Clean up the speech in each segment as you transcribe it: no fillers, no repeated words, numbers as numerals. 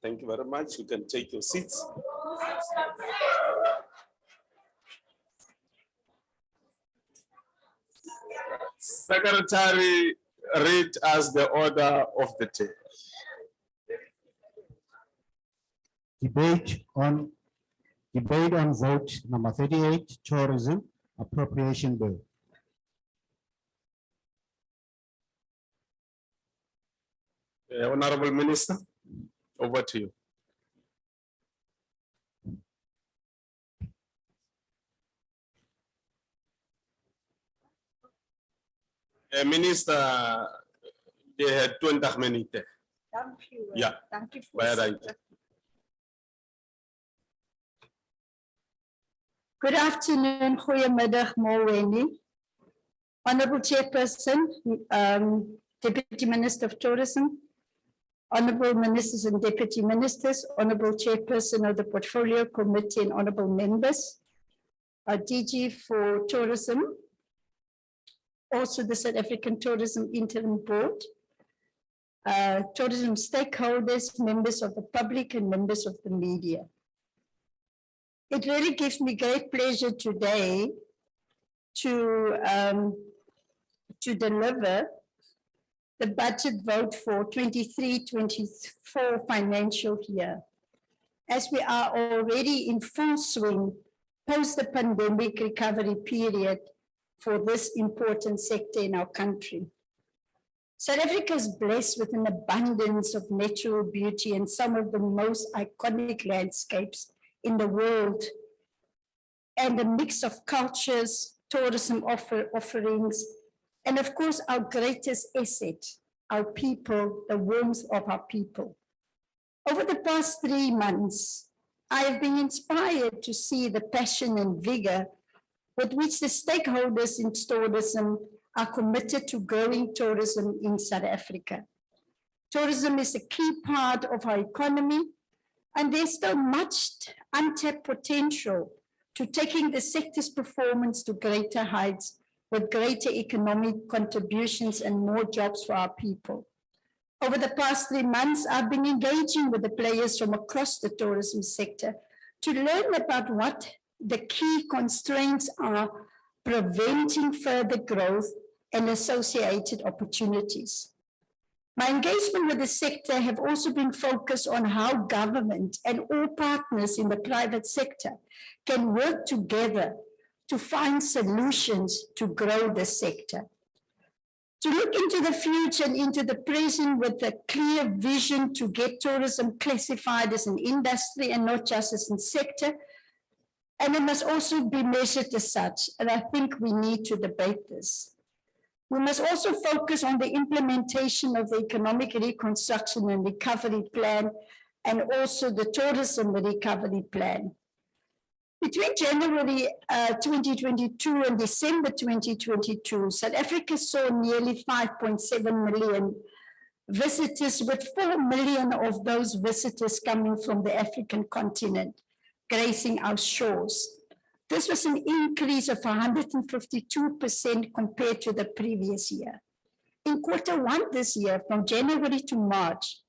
Thank you very much. You can take your seats. Secretary, read us the order of the day. Debate on vote number 38, tourism appropriation bill. Honorable Minister, over to you. Minister, they had 20 minutes. Thank you. Ja. Thank you for Good afternoon, goeiemiddag, Molweni. Honorable Chairperson, Deputy Minister of Tourism, Honorable Ministers and Deputy Ministers, Honorable Chairperson of the Portfolio Committee and Honorable Members, our DG for Tourism, also the South African Tourism Interim Board, tourism stakeholders, members of the public and members of the media. It really gives me great pleasure today to deliver the budget vote for 23-24 financial year. As we are already in full swing post the pandemic recovery period for this important sector in our country. South Africa is blessed with an abundance of natural beauty and some of the most iconic landscapes in the world, and a mix of cultures, tourism offerings, and of course our greatest asset, our people, the warmth of our people. Over the past 3 months, I have been inspired to see the passion and vigor with which the stakeholders in tourism are committed to growing tourism in South Africa. Tourism is a key part of our economy, and there's still much untapped potential to taking the sector's performance to greater heights with greater economic contributions and more jobs for our people. Over the past 3 months, I've been engaging with the players from across the tourism sector to learn about what the key constraints are preventing further growth and associated opportunities. My engagement with the sector have also been focused on how government and all partners in the private sector can work together to find solutions to grow the sector. To look into the future and into the present with a clear vision to get tourism classified as an industry and not just as a sector. And it must also be measured as such, and I think we need to debate this. We must also focus on the implementation of the Economic Reconstruction and Recovery Plan and also the Tourism Recovery Plan. Between January 2022 and December 2022, South Africa saw nearly 5.7 million visitors, with 4 million of those visitors coming from the African continent, gracing our shores. This was an increase of 152% compared to the previous year. In Q1 this year, from January to March,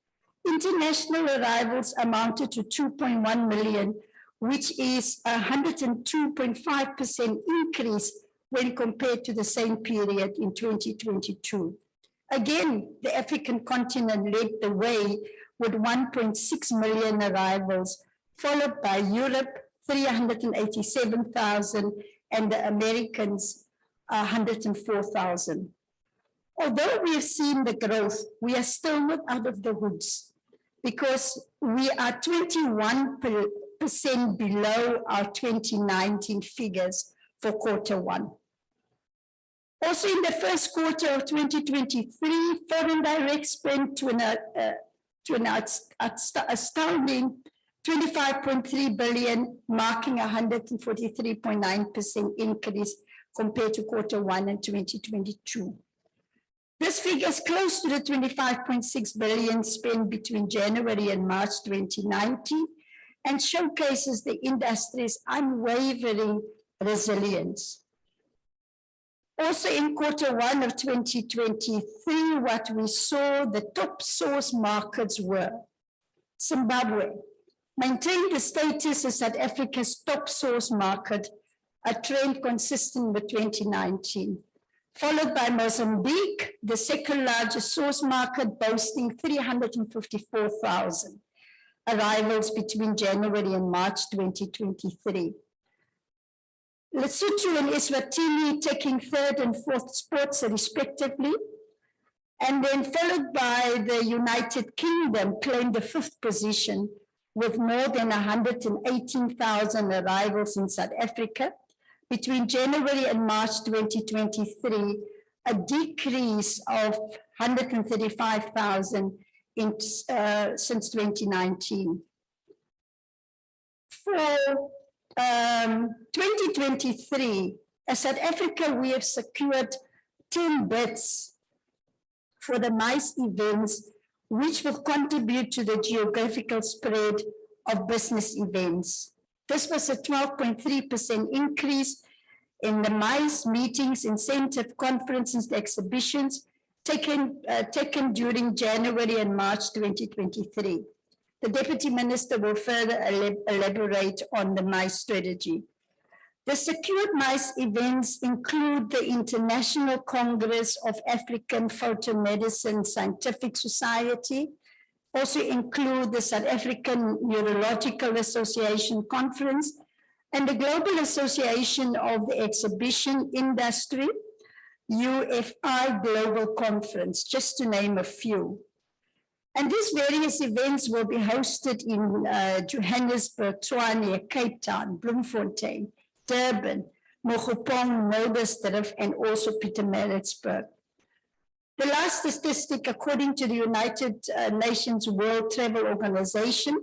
international arrivals amounted to 2.1 million, which is a 102.5% increase when compared to the same period in 2022. Again, the African continent led the way with 1.6 million arrivals, followed by Europe, 387,000, and the Americans, 104,000. Although we have seen the growth, we are still not out of the woods because we are 21% below our 2019 figures for Q1. Also in the first quarter of 2023, foreign direct spend to an astounding 25.3 billion, marking a 143.9% increase compared to Q1 in 2022. This figure is close to the 25.6 billion spent between January and March 2019 and showcases the industry's unwavering resilience. Also in Q1 of 2023, what we saw, the top source markets were Zimbabwe maintained the status as South Africa's top source market, a trend consistent with 2019. Followed by Mozambique, the second largest source market, boasting 354,000 arrivals between January and March 2023. Lesotho and Eswatini taking third and fourth spots respectively, and then followed by the United Kingdom claimed the fifth position with more than 118,000 arrivals in South Africa. Between January and March 2023, a decrease of 135,000 since 2019. For 2023, as South Africa, we have secured 10 bids for the MICE events, which will contribute to the geographical spread of business events. This was a 12.3% increase in the MICE meetings, incentive conferences, and exhibitions taken during January and March 2023. The Deputy Minister will further elaborate on the MICE strategy. The secured MICE events include the International Congress of African Photomedicine Scientific Society, also include the South African Neurological Association Conference and the Global Association of the Exhibition Industry, UFI Global Conference, just to name a few. And these various events will be hosted in Johannesburg, Tshwane, Cape Town, Bloemfontein, Durban, Mokopong, Muldersdrift, and also Pietermaritzburg. The last statistic, according to the United Nations World Travel Organization,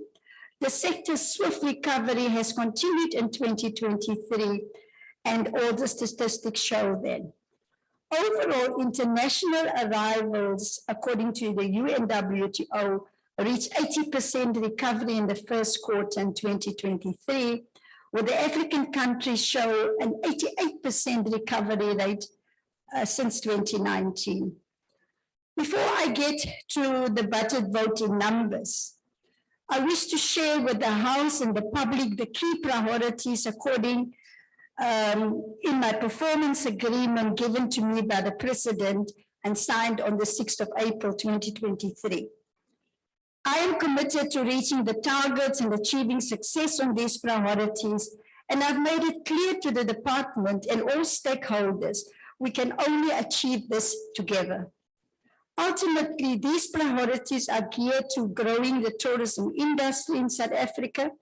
the sector's swift recovery has continued in 2023, and all the statistics show that. Overall, international arrivals, according to the UNWTO, reached 80% recovery in the first quarter in 2023, where the African countries show an 88% recovery rate since 2019. Before I get to the budget voting numbers, I wish to share with the House and the public the key priorities according in my performance agreement given to me by the President and signed on the 6th of April 2023. I am committed to reaching the targets and achieving success on these priorities, and I've made it clear to the department and all stakeholders we can only achieve this together. Ultimately, these priorities are geared to growing the tourism industry in South Africa,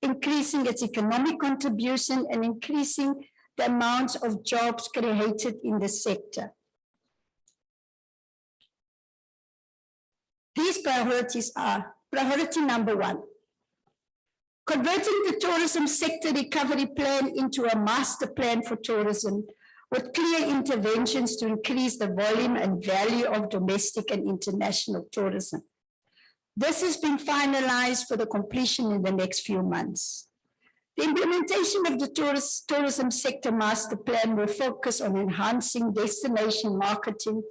increasing its economic contribution, and increasing the amount of jobs created in the sector. These priorities are: priority number one, converting the tourism sector recovery plan into a master plan for tourism with clear interventions to increase the volume and value of domestic and international tourism. This has been finalized for the completion in the next few months. The implementation of the tourism sector master plan will focus on enhancing destination marketing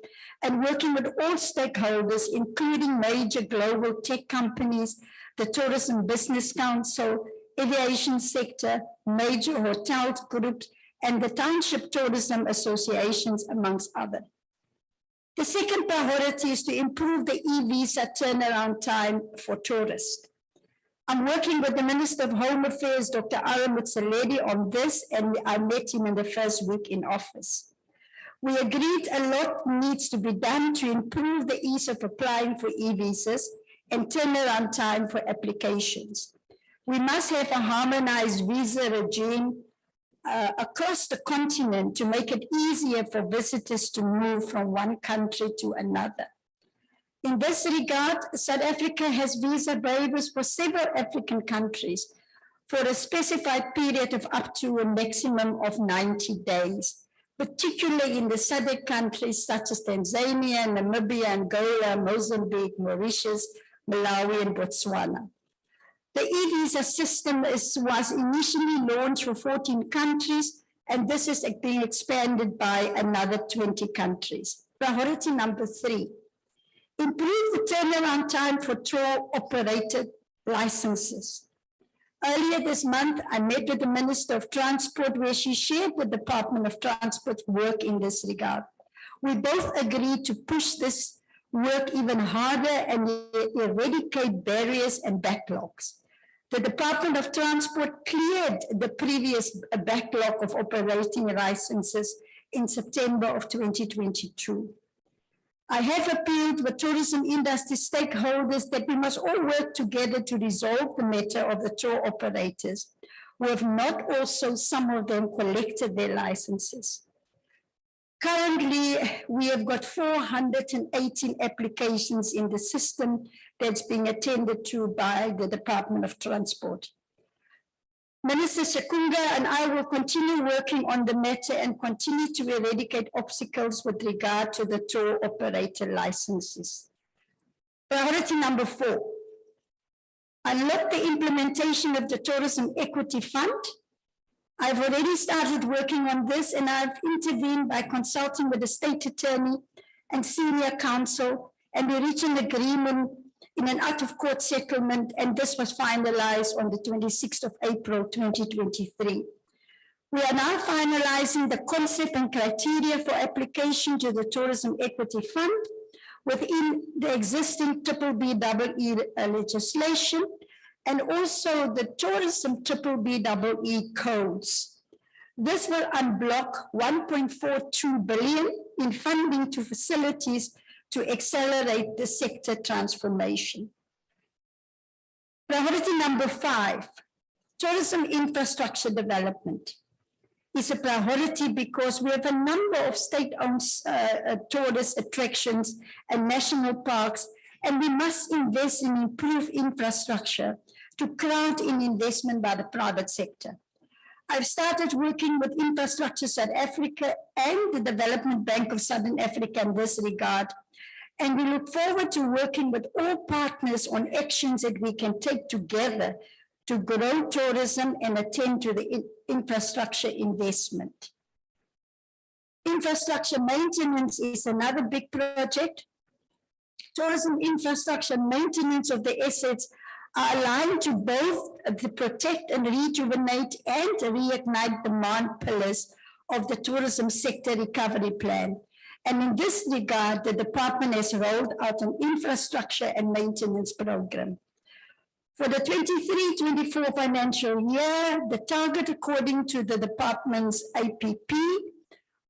and working with all stakeholders, including major global tech companies, the Tourism Business Council, aviation sector, major hotel groups, and the township tourism associations, amongst others. The second priority is to improve the e-visa turnaround time for tourists. I'm working with the Minister of Home Affairs, Dr. Aram Motsoaledi, on this, and I met him in the first week in office. We agreed a lot needs to be done to improve the ease of applying for e-visas and turnaround time for applications. We must have a harmonized visa regime across the continent to make it easier for visitors to move from one country to another. In this regard, South Africa has visa waivers for several African countries for a specified period of up to a maximum of 90 days, particularly in the SADC countries such as Tanzania, Namibia, Angola, Mozambique, Mauritius, Malawi, and Botswana. The e-visa system was initially launched for 14 countries, and this is being expanded by another 20 countries. Priority number three, Improve the turnaround time for tour operated licenses. Earlier this month, I met with the Minister of Transport where she shared the Department of Transport's work in this regard. We both agreed to push this work even harder and eradicate barriers and backlogs. The Department of Transport cleared the previous backlog of operating licenses in September of 2022. I have appealed with tourism industry stakeholders that we must all work together to resolve the matter of the tour operators who have not also, some of them, collected their licenses. Currently, we have got 418 applications in the system that's being attended to by the Department of Transport. Minister Shakunga and I will continue working on the matter and continue to eradicate obstacles with regard to the tour operator licenses. Priority number 4, unlock the implementation of the Tourism Equity Fund. I've already started working on this and I've intervened by consulting with the State Attorney and Senior Counsel, and we reached an agreement in an out-of-court settlement, and this was finalized on the 26th of April, 2023. We are now finalizing the concept and criteria for application to the Tourism Equity Fund within the existing BBBEE legislation and also the Tourism BBBEE codes. This will unblock 1.42 billion in funding to facilities to accelerate the sector transformation. Priority number 5, tourism infrastructure development is a priority because we have a number of state-owned tourist attractions and national parks, and we must invest in improved infrastructure to crowd in investment by the private sector. I've started working with Infrastructure South Africa and the Development Bank of Southern Africa in this regard, and we look forward to working with all partners on actions that we can take together to grow tourism and attend to the infrastructure investment. Infrastructure maintenance is another big project. Tourism infrastructure maintenance of the assets are aligned to both the protect and rejuvenate and reignite demand pillars of the tourism sector recovery plan. And in this regard, the department has rolled out an infrastructure and maintenance program. For the 23-24 financial year, the target according to the department's APP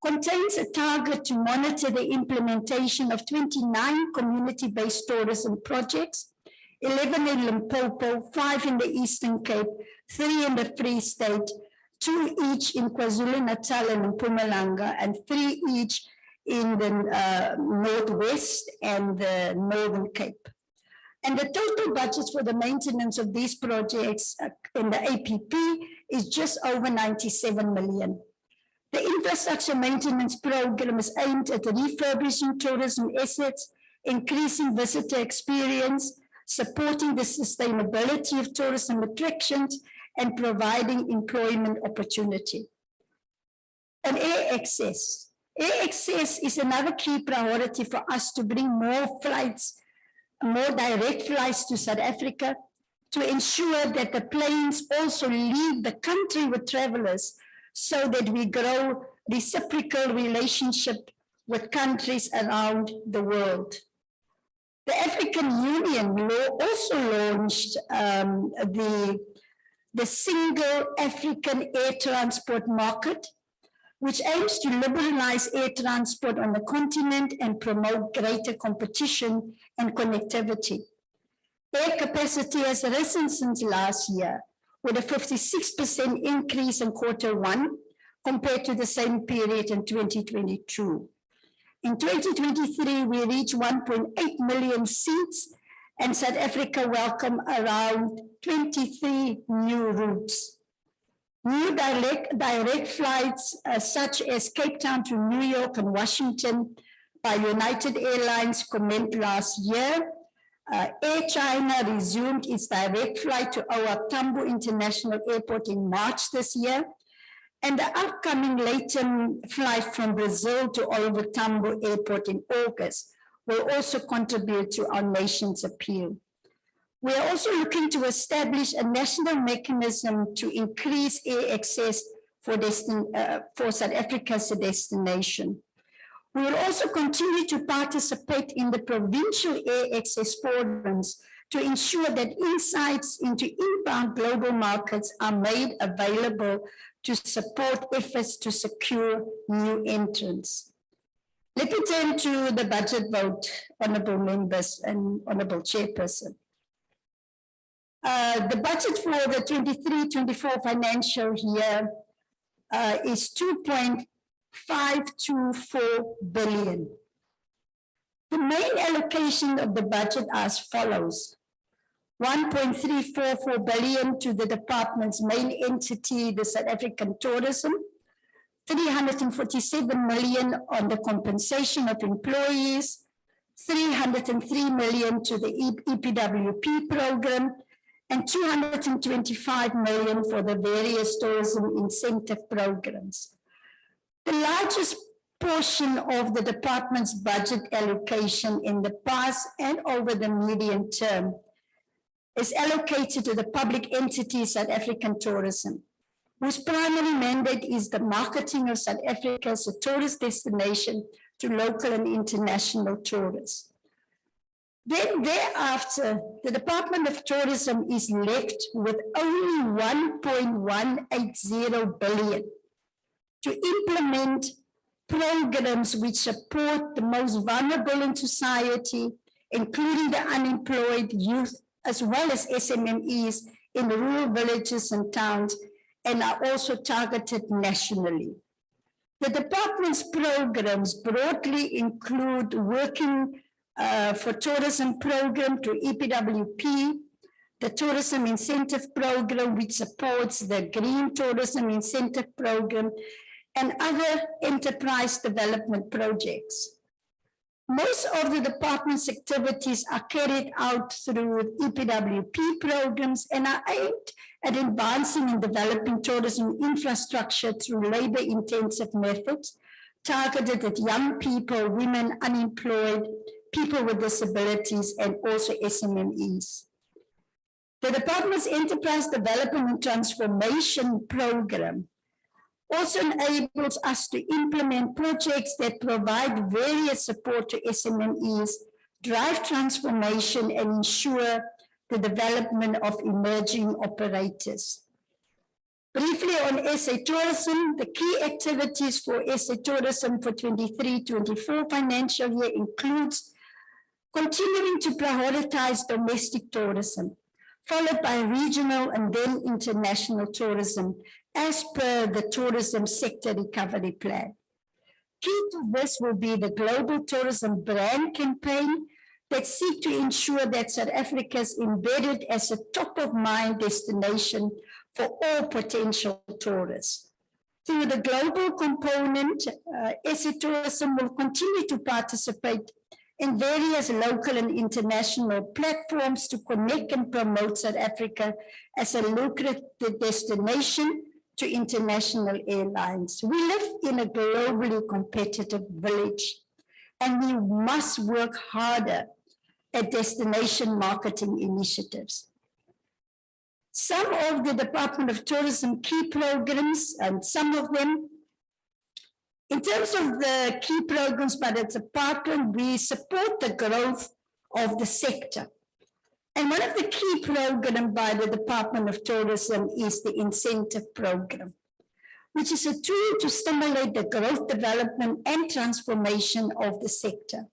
contains a target to monitor the implementation of 29 community-based tourism projects, 11 in Limpopo, 5 in the Eastern Cape, 3 in the Free State, 2 each in KwaZulu-Natal and Mpumalanga, and 3 each in the Northwest and the Northern Cape. And the total budget for the maintenance of these projects in the APP is just over 97 million. The infrastructure maintenance program is aimed at refurbishing tourism assets, increasing visitor experience, supporting the sustainability of tourism attractions, and providing employment opportunity. And air access. Air access is another key priority for us to bring more flights, more direct flights to South Africa, to ensure that the planes also leave the country with travelers so that we grow reciprocal relationship with countries around the world. The African Union also launched the single African air transport market, which aims to liberalize air transport on the continent and promote greater competition and connectivity. Air capacity has risen since last year, with a 56% increase in Q1 compared to the same period in 2022. In 2023, we reached 1.8 million seats, and South Africa welcomed around 23 new routes. New direct flights such as Cape Town to New York and Washington by United Airlines commenced last year. Air China resumed its direct flight to our Tambo International Airport in March this year. And the upcoming later flight from Brazil to Oliver Tambo Airport in August will also contribute to our nation's appeal. We are also looking to establish a national mechanism to increase air access for South Africa as a destination. We will also continue to participate in the provincial air access forums to ensure that insights into inbound global markets are made available to support efforts to secure new entrants. Let me turn to the budget vote, honourable members and honourable chairperson. The budget for the 23-24 financial year is 2.524 billion. The main allocation of the budget are as follows: 1.344 billion to the department's main entity, the South African Tourism, 347 million on the compensation of employees, 303 million to the EPWP program, and 225 million for the various tourism incentive programs. The largest portion of the department's budget allocation in the past and over the medium term is allocated to the public entity South African Tourism, whose primary mandate is the marketing of South Africa as a tourist destination to local and international tourists. Then thereafter, the Department of Tourism is left with only 1.180 billion to implement programs which support the most vulnerable in society, including the unemployed, youth, as well as SMMEs in rural villages and towns, and are also targeted nationally. The department's programs broadly include working for tourism program to EPWP, the tourism incentive program which supports the green tourism incentive program, and other enterprise development projects. Most of the department's activities are carried out through EPWP programs and are aimed at advancing and developing tourism infrastructure through labor-intensive methods targeted at young people, women, unemployed, people with disabilities, and also SMMEs. The department's Enterprise Development and Transformation Program also enables us to implement projects that provide various support to SMMEs, drive transformation, and ensure the development of emerging operators. Briefly on SA Tourism, the key activities for SA Tourism for 23-24 financial year includes continuing to prioritize domestic tourism, followed by regional and then international tourism, as per the tourism sector recovery plan. Key to this will be the Global Tourism Brand campaign that seek to ensure that South Africa is embedded as a top-of-mind destination for all potential tourists. Through the global component, SA Tourism will continue to participate in various local and international platforms to connect and promote South Africa as a lucrative destination to international airlines. We live in a globally competitive village, and we must work harder at destination marketing initiatives. Some of the Department of Tourism key programs, and some of them, in terms of the key programs by the department, we support the growth of the sector. And one of the key programs by the Department of Tourism is the incentive program, which is a tool to stimulate the growth, development, and transformation of the sector.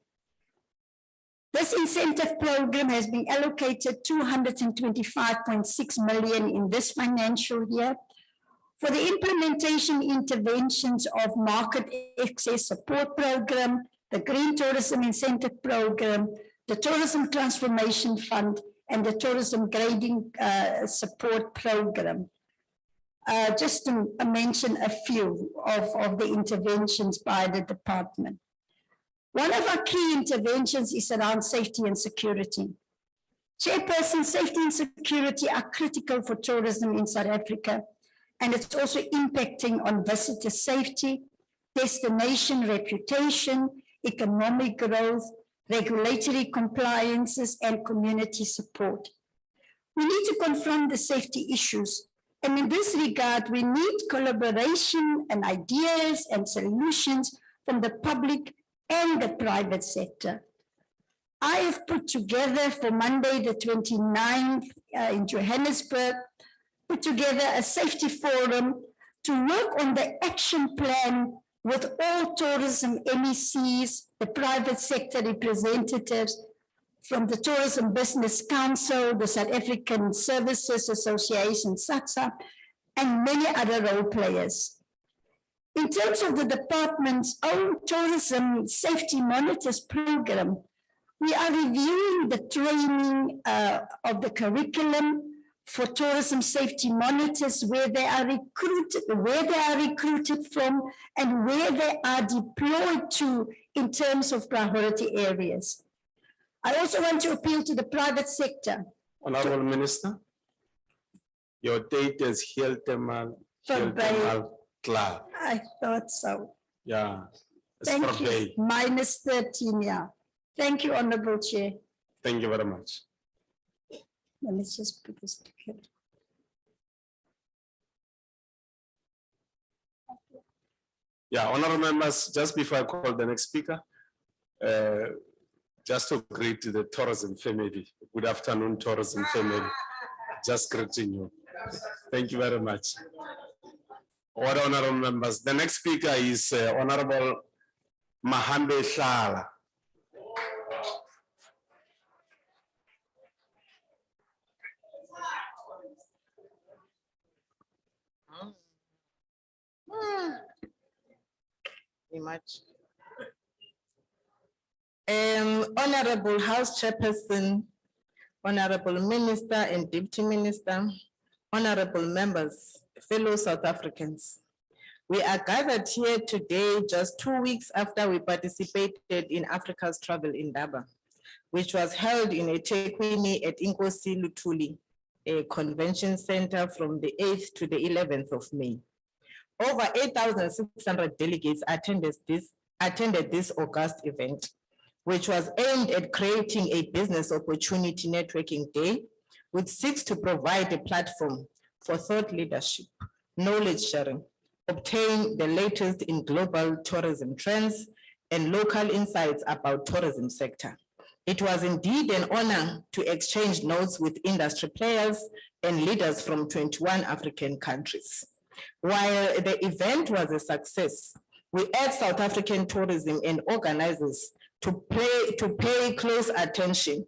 This incentive program has been allocated 225.6 million in this financial year for the implementation interventions of market access support program, the Green Tourism Incentive Program, the Tourism Transformation Fund, and the Tourism Grading Support Program. Just to mention a few of the interventions by the department. One of our key interventions is around safety and security. Chairperson, safety and security are critical for tourism in South Africa, and it's also impacting on visitor safety, destination reputation, economic growth, regulatory compliances, and community support. We need to confront the safety issues. And in this regard, we need collaboration and ideas and solutions from the public and the private sector. I have put together for Monday, the 29th in Johannesburg, put together a safety forum to work on the action plan with all tourism MECs, the private sector representatives from the Tourism Business Council, the South African Services Association, SATSA, and many other role players. In terms of the department's own tourism safety monitors program, we are reviewing the training of the curriculum for tourism safety monitors, where they are recruited from, and where they are deployed to in terms of priority areas. I also want to appeal to the private sector. Honorable Minister, your date is Hiltemal Clark. I thought so. Yeah. It's Thank for you. Bay. Minus 13, yeah. Thank you, Honorable Chair. Thank you very much. Let's just put this together. Yeah, honorable members, just before I call the next speaker, just to greet the tourism family. Good afternoon, tourism family. Just greeting you. Thank you very much. All honorable members, the next speaker is Honorable Mahambe Shala. Very much. Honorable House Chairperson, Honorable Minister and Deputy Minister, honorable members, fellow South Africans. We are gathered here today just 2 weeks after we participated in Africa's Travel Indaba, which was held in eThekwini at Inkosi Luthuli, a convention center from the 8th to the 11th of May. Over 8,600 delegates attended this august event, which was aimed at creating a business opportunity networking day, which seeks to provide a platform for thought leadership, knowledge sharing, obtain the latest in global tourism trends, and local insights about tourism sector. It was indeed an honor to exchange notes with industry players and leaders from 21 African countries. While the event was a success, we urge South African tourism and organizers to pay close attention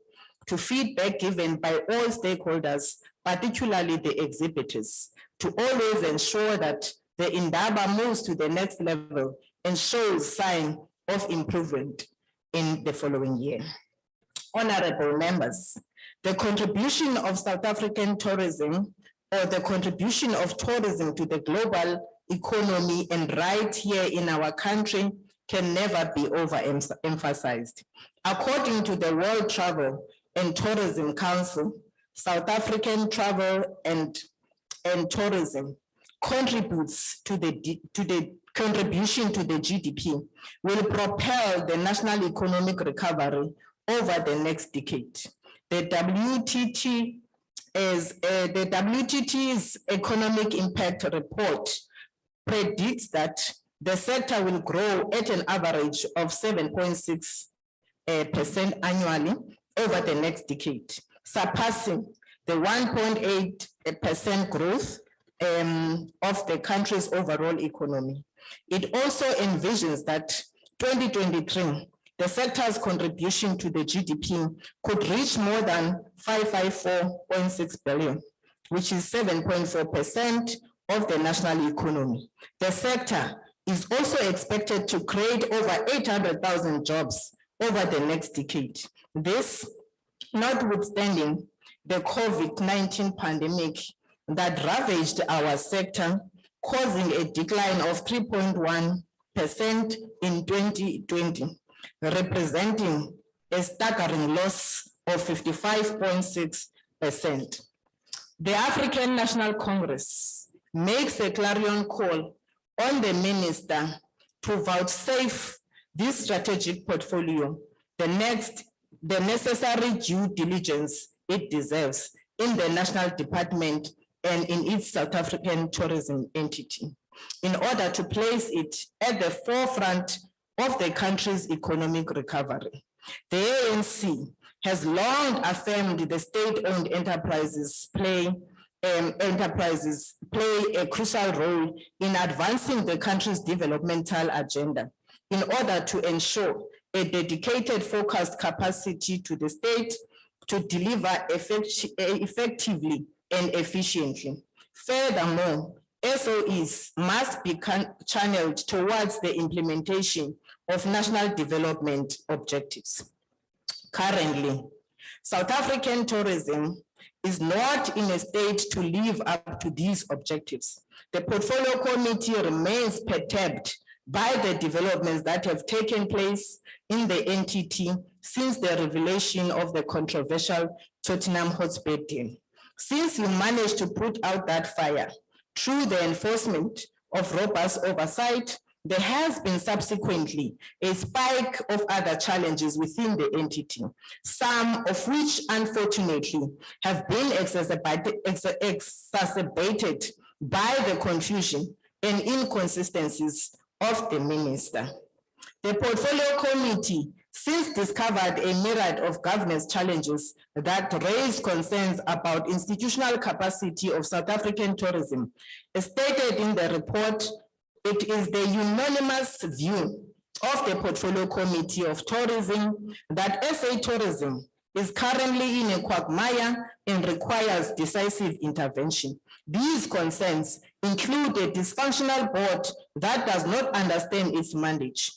to feedback given by all stakeholders, particularly the exhibitors, to always ensure that the Indaba moves to the next level and shows sign of improvement in the following year. Honorable members, the contribution of South African tourism, or the contribution of tourism to the global economy and right here in our country, can never be overemphasized. According to the World Travel and Tourism Council, South African travel and tourism contributes to the contribution to the GDP, will propel the national economic recovery over the next decade. The WTT's economic impact report predicts that the sector will grow at an average of 7.6% annually over the next decade, surpassing the 1.8% growth of the country's overall economy. It also envisions that 2023, the sector's contribution to the GDP could reach more than 554.6 billion, which is 7.4% of the national economy. The sector is also expected to create over 800,000 jobs over the next decade. This, notwithstanding the COVID-19 pandemic that ravaged our sector, causing a decline of 3.1% in 2020, representing a staggering loss of 55.6%. The African National Congress makes a clarion call on the minister to vouchsafe this strategic portfolio the necessary due diligence it deserves in the national department and in its South African tourism entity, in order to place it at the forefront of the country's economic recovery. The ANC has long affirmed the state-owned enterprises play a crucial role in advancing the country's developmental agenda in order to ensure a dedicated, focused capacity to the state to deliver effectively and efficiently. Furthermore, SOEs must be channeled towards the implementation of national development objectives. Currently, South African tourism is not in a state to live up to these objectives. The Portfolio Committee remains perturbed by the developments that have taken place in the entity since the revelation of the controversial Tottenham Hotspur deal. Since you managed to put out that fire through the enforcement of robust oversight, there has been subsequently a spike of other challenges within the entity, some of which unfortunately have been exacerbated by the confusion and inconsistencies of the minister. The Portfolio Committee since discovered a myriad of governance challenges that raise concerns about institutional capacity of South African tourism. As stated in the report, it is the unanimous view of the Portfolio Committee of Tourism that SA tourism is currently in a quagmire and requires decisive intervention. These concerns include a dysfunctional board that does not understand its mandate,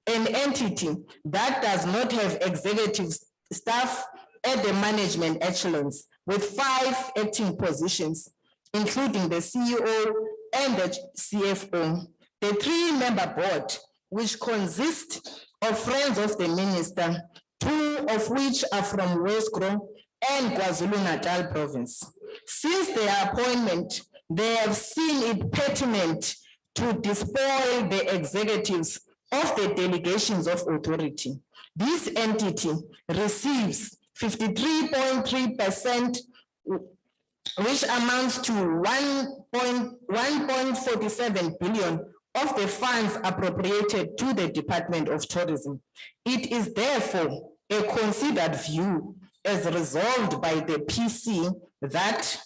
an entity that does not have executive staff at the management echelons with 5 acting positions, including the CEO and the CFO. The 3-member board, which consists of friends of the minister, 2 of which are from Westgro and KwaZulu-Natal province. Since their appointment, they have seen it pertinent to despoil the executives of the delegations of authority. This entity receives 53.3%, which amounts to 1.47 billion of the funds appropriated to the Department of Tourism. It is therefore a considered view, as resolved by the PC, that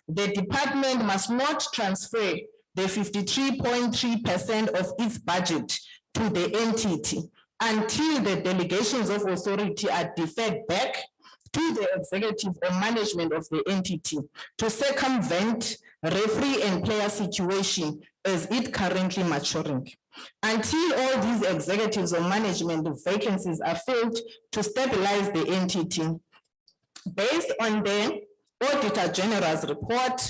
the department must not transfer the 53.3% of its budget to the entity until the delegations of authority are deferred back to the executive or management of the entity to circumvent referee and player situation as it currently maturing. Until all these executives or management vacancies are filled to stabilize the entity, based on the Auditor General's report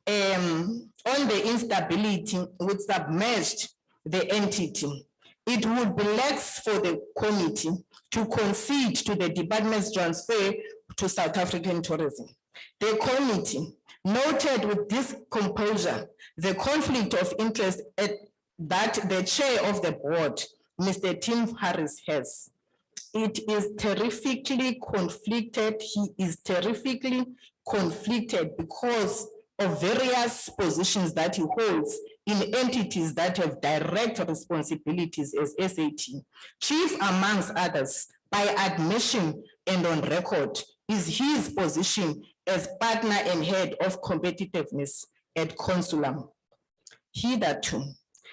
on the instability which submerged the entity, it would be lax for the committee to concede to the department's transfer to South African tourism. The committee noted with discomposure the conflict of interest that the chair of the board, Mr. Tim Harris, has. It is terrifically conflicted. He is terrifically conflicted because of various positions that he holds in entities that have direct responsibilities as SAT. Chief amongst others, by admission and on record, is his position as partner and head of competitiveness at Consulam. Hitherto,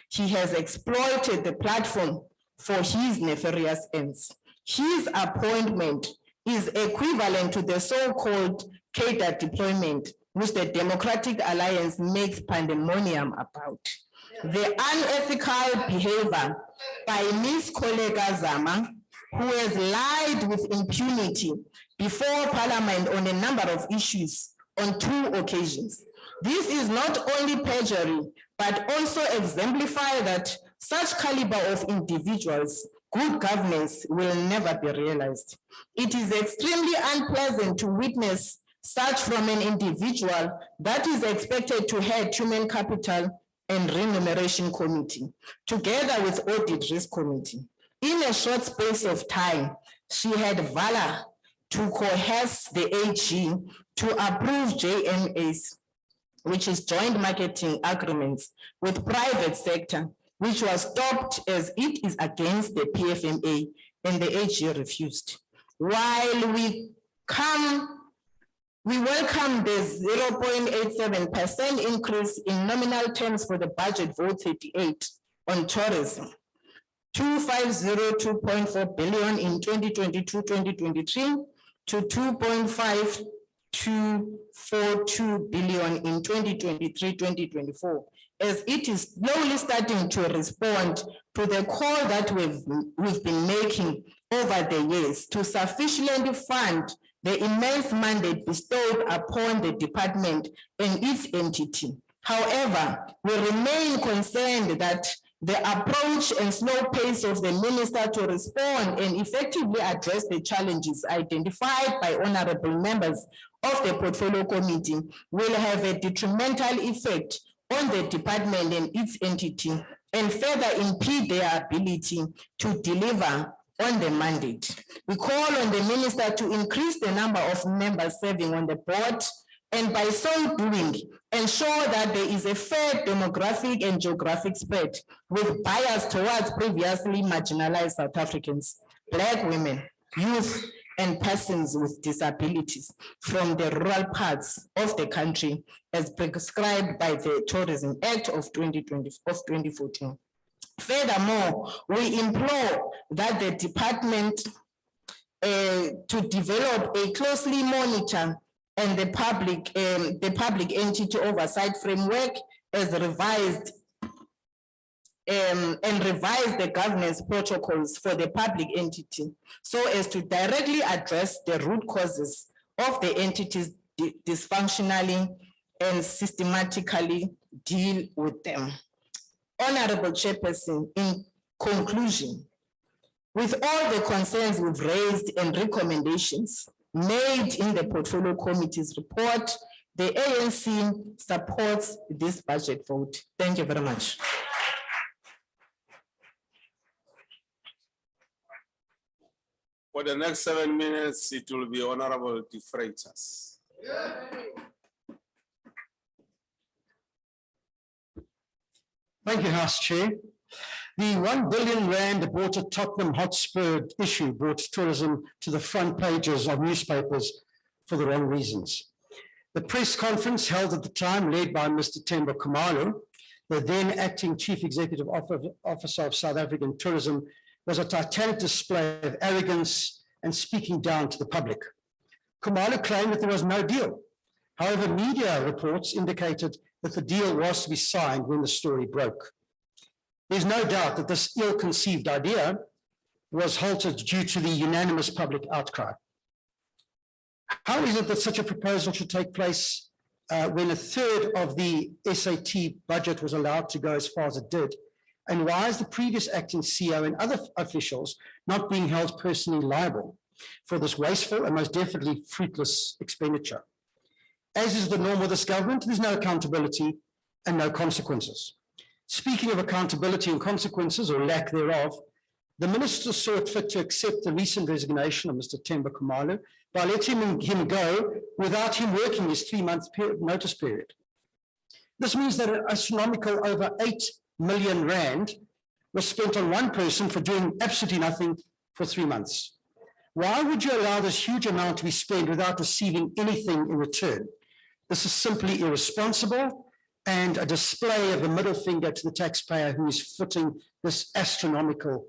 he has exploited the platform for his nefarious ends. His appointment is equivalent to the so-called cadre deployment, which the Democratic Alliance makes pandemonium about. The unethical behavior by Ms. Koleka Zama, who has lied with impunity before Parliament on a number of issues on 2 occasions. This is not only perjury, but also exemplify that such caliber of individuals, good governance will never be realized. It is extremely unpleasant to witness such from an individual that is expected to head Human Capital and Remuneration Committee, together with Audit Risk Committee. In a short space of time, she had valor to coerce the AG to approve JMAs, which is joint marketing agreements with private sector, which was stopped as it is against the PFMA, and the AG refused. While we welcome the 0.87% increase in nominal terms for the budget vote 38 on tourism, 2502.4 billion in 2022-2023 to 2.5242 billion in 2023-2024, as it is slowly starting to respond to the call that we've been making over the years to sufficiently fund the immense mandate bestowed upon the department and its entity. However, we remain concerned that the approach and slow pace of the minister to respond and effectively address the challenges identified by honorable members of the portfolio committee will have a detrimental effect on the department and its entity and further impede their ability to deliver on the mandate. We call on the minister to increase the number of members serving on the board, and by so doing, ensure that there is a fair demographic and geographic spread with bias towards previously marginalized South Africans, Black women, youth, and persons with disabilities from the rural parts of the country as prescribed by the Tourism Act of 2014. Furthermore, we implore that the department to develop a closely monitor and the public entity oversight framework as revised and revise the governance protocols for the public entity so as to directly address the root causes of the entity's dysfunctionally and systematically deal with them. Honorable Chairperson, in conclusion, with all the concerns we've raised and recommendations made in the Portfolio Committee's report, the ANC supports this budget vote. Thank you very much. For the next 7 minutes, it will be Honorable De Freitas. Thank you, House Chair. The 1 billion rand aborted Tottenham Hotspur issue brought tourism to the front pages of newspapers for the wrong reasons. The press conference held at the time, led by Mr. Themba Khumalo, the then acting Chief Executive Officer of South African Tourism, was a titanic display of arrogance and speaking down to the public. Khumalo claimed that there was no deal. However, media reports indicated that the deal was to be signed when the story broke. There's no doubt that this ill-conceived idea was halted due to the unanimous public outcry. How is it that such a proposal should take place when a third of the SAT budget was allowed to go as far as it did? And why is the previous acting CEO and other officials not being held personally liable for this wasteful and most definitely fruitless expenditure? As is the norm with this government, there's no accountability and no consequences. Speaking of accountability and consequences, or lack thereof, the minister saw it fit to accept the recent resignation of Mr. Themba Khumalo by letting him go without him working his 3-month notice period. This means that an astronomical over 8 million rand was spent on one person for doing absolutely nothing for 3 months. Why would you allow this huge amount to be spent without receiving anything in return? This is simply irresponsible and a display of the middle finger to the taxpayer who is footing this astronomical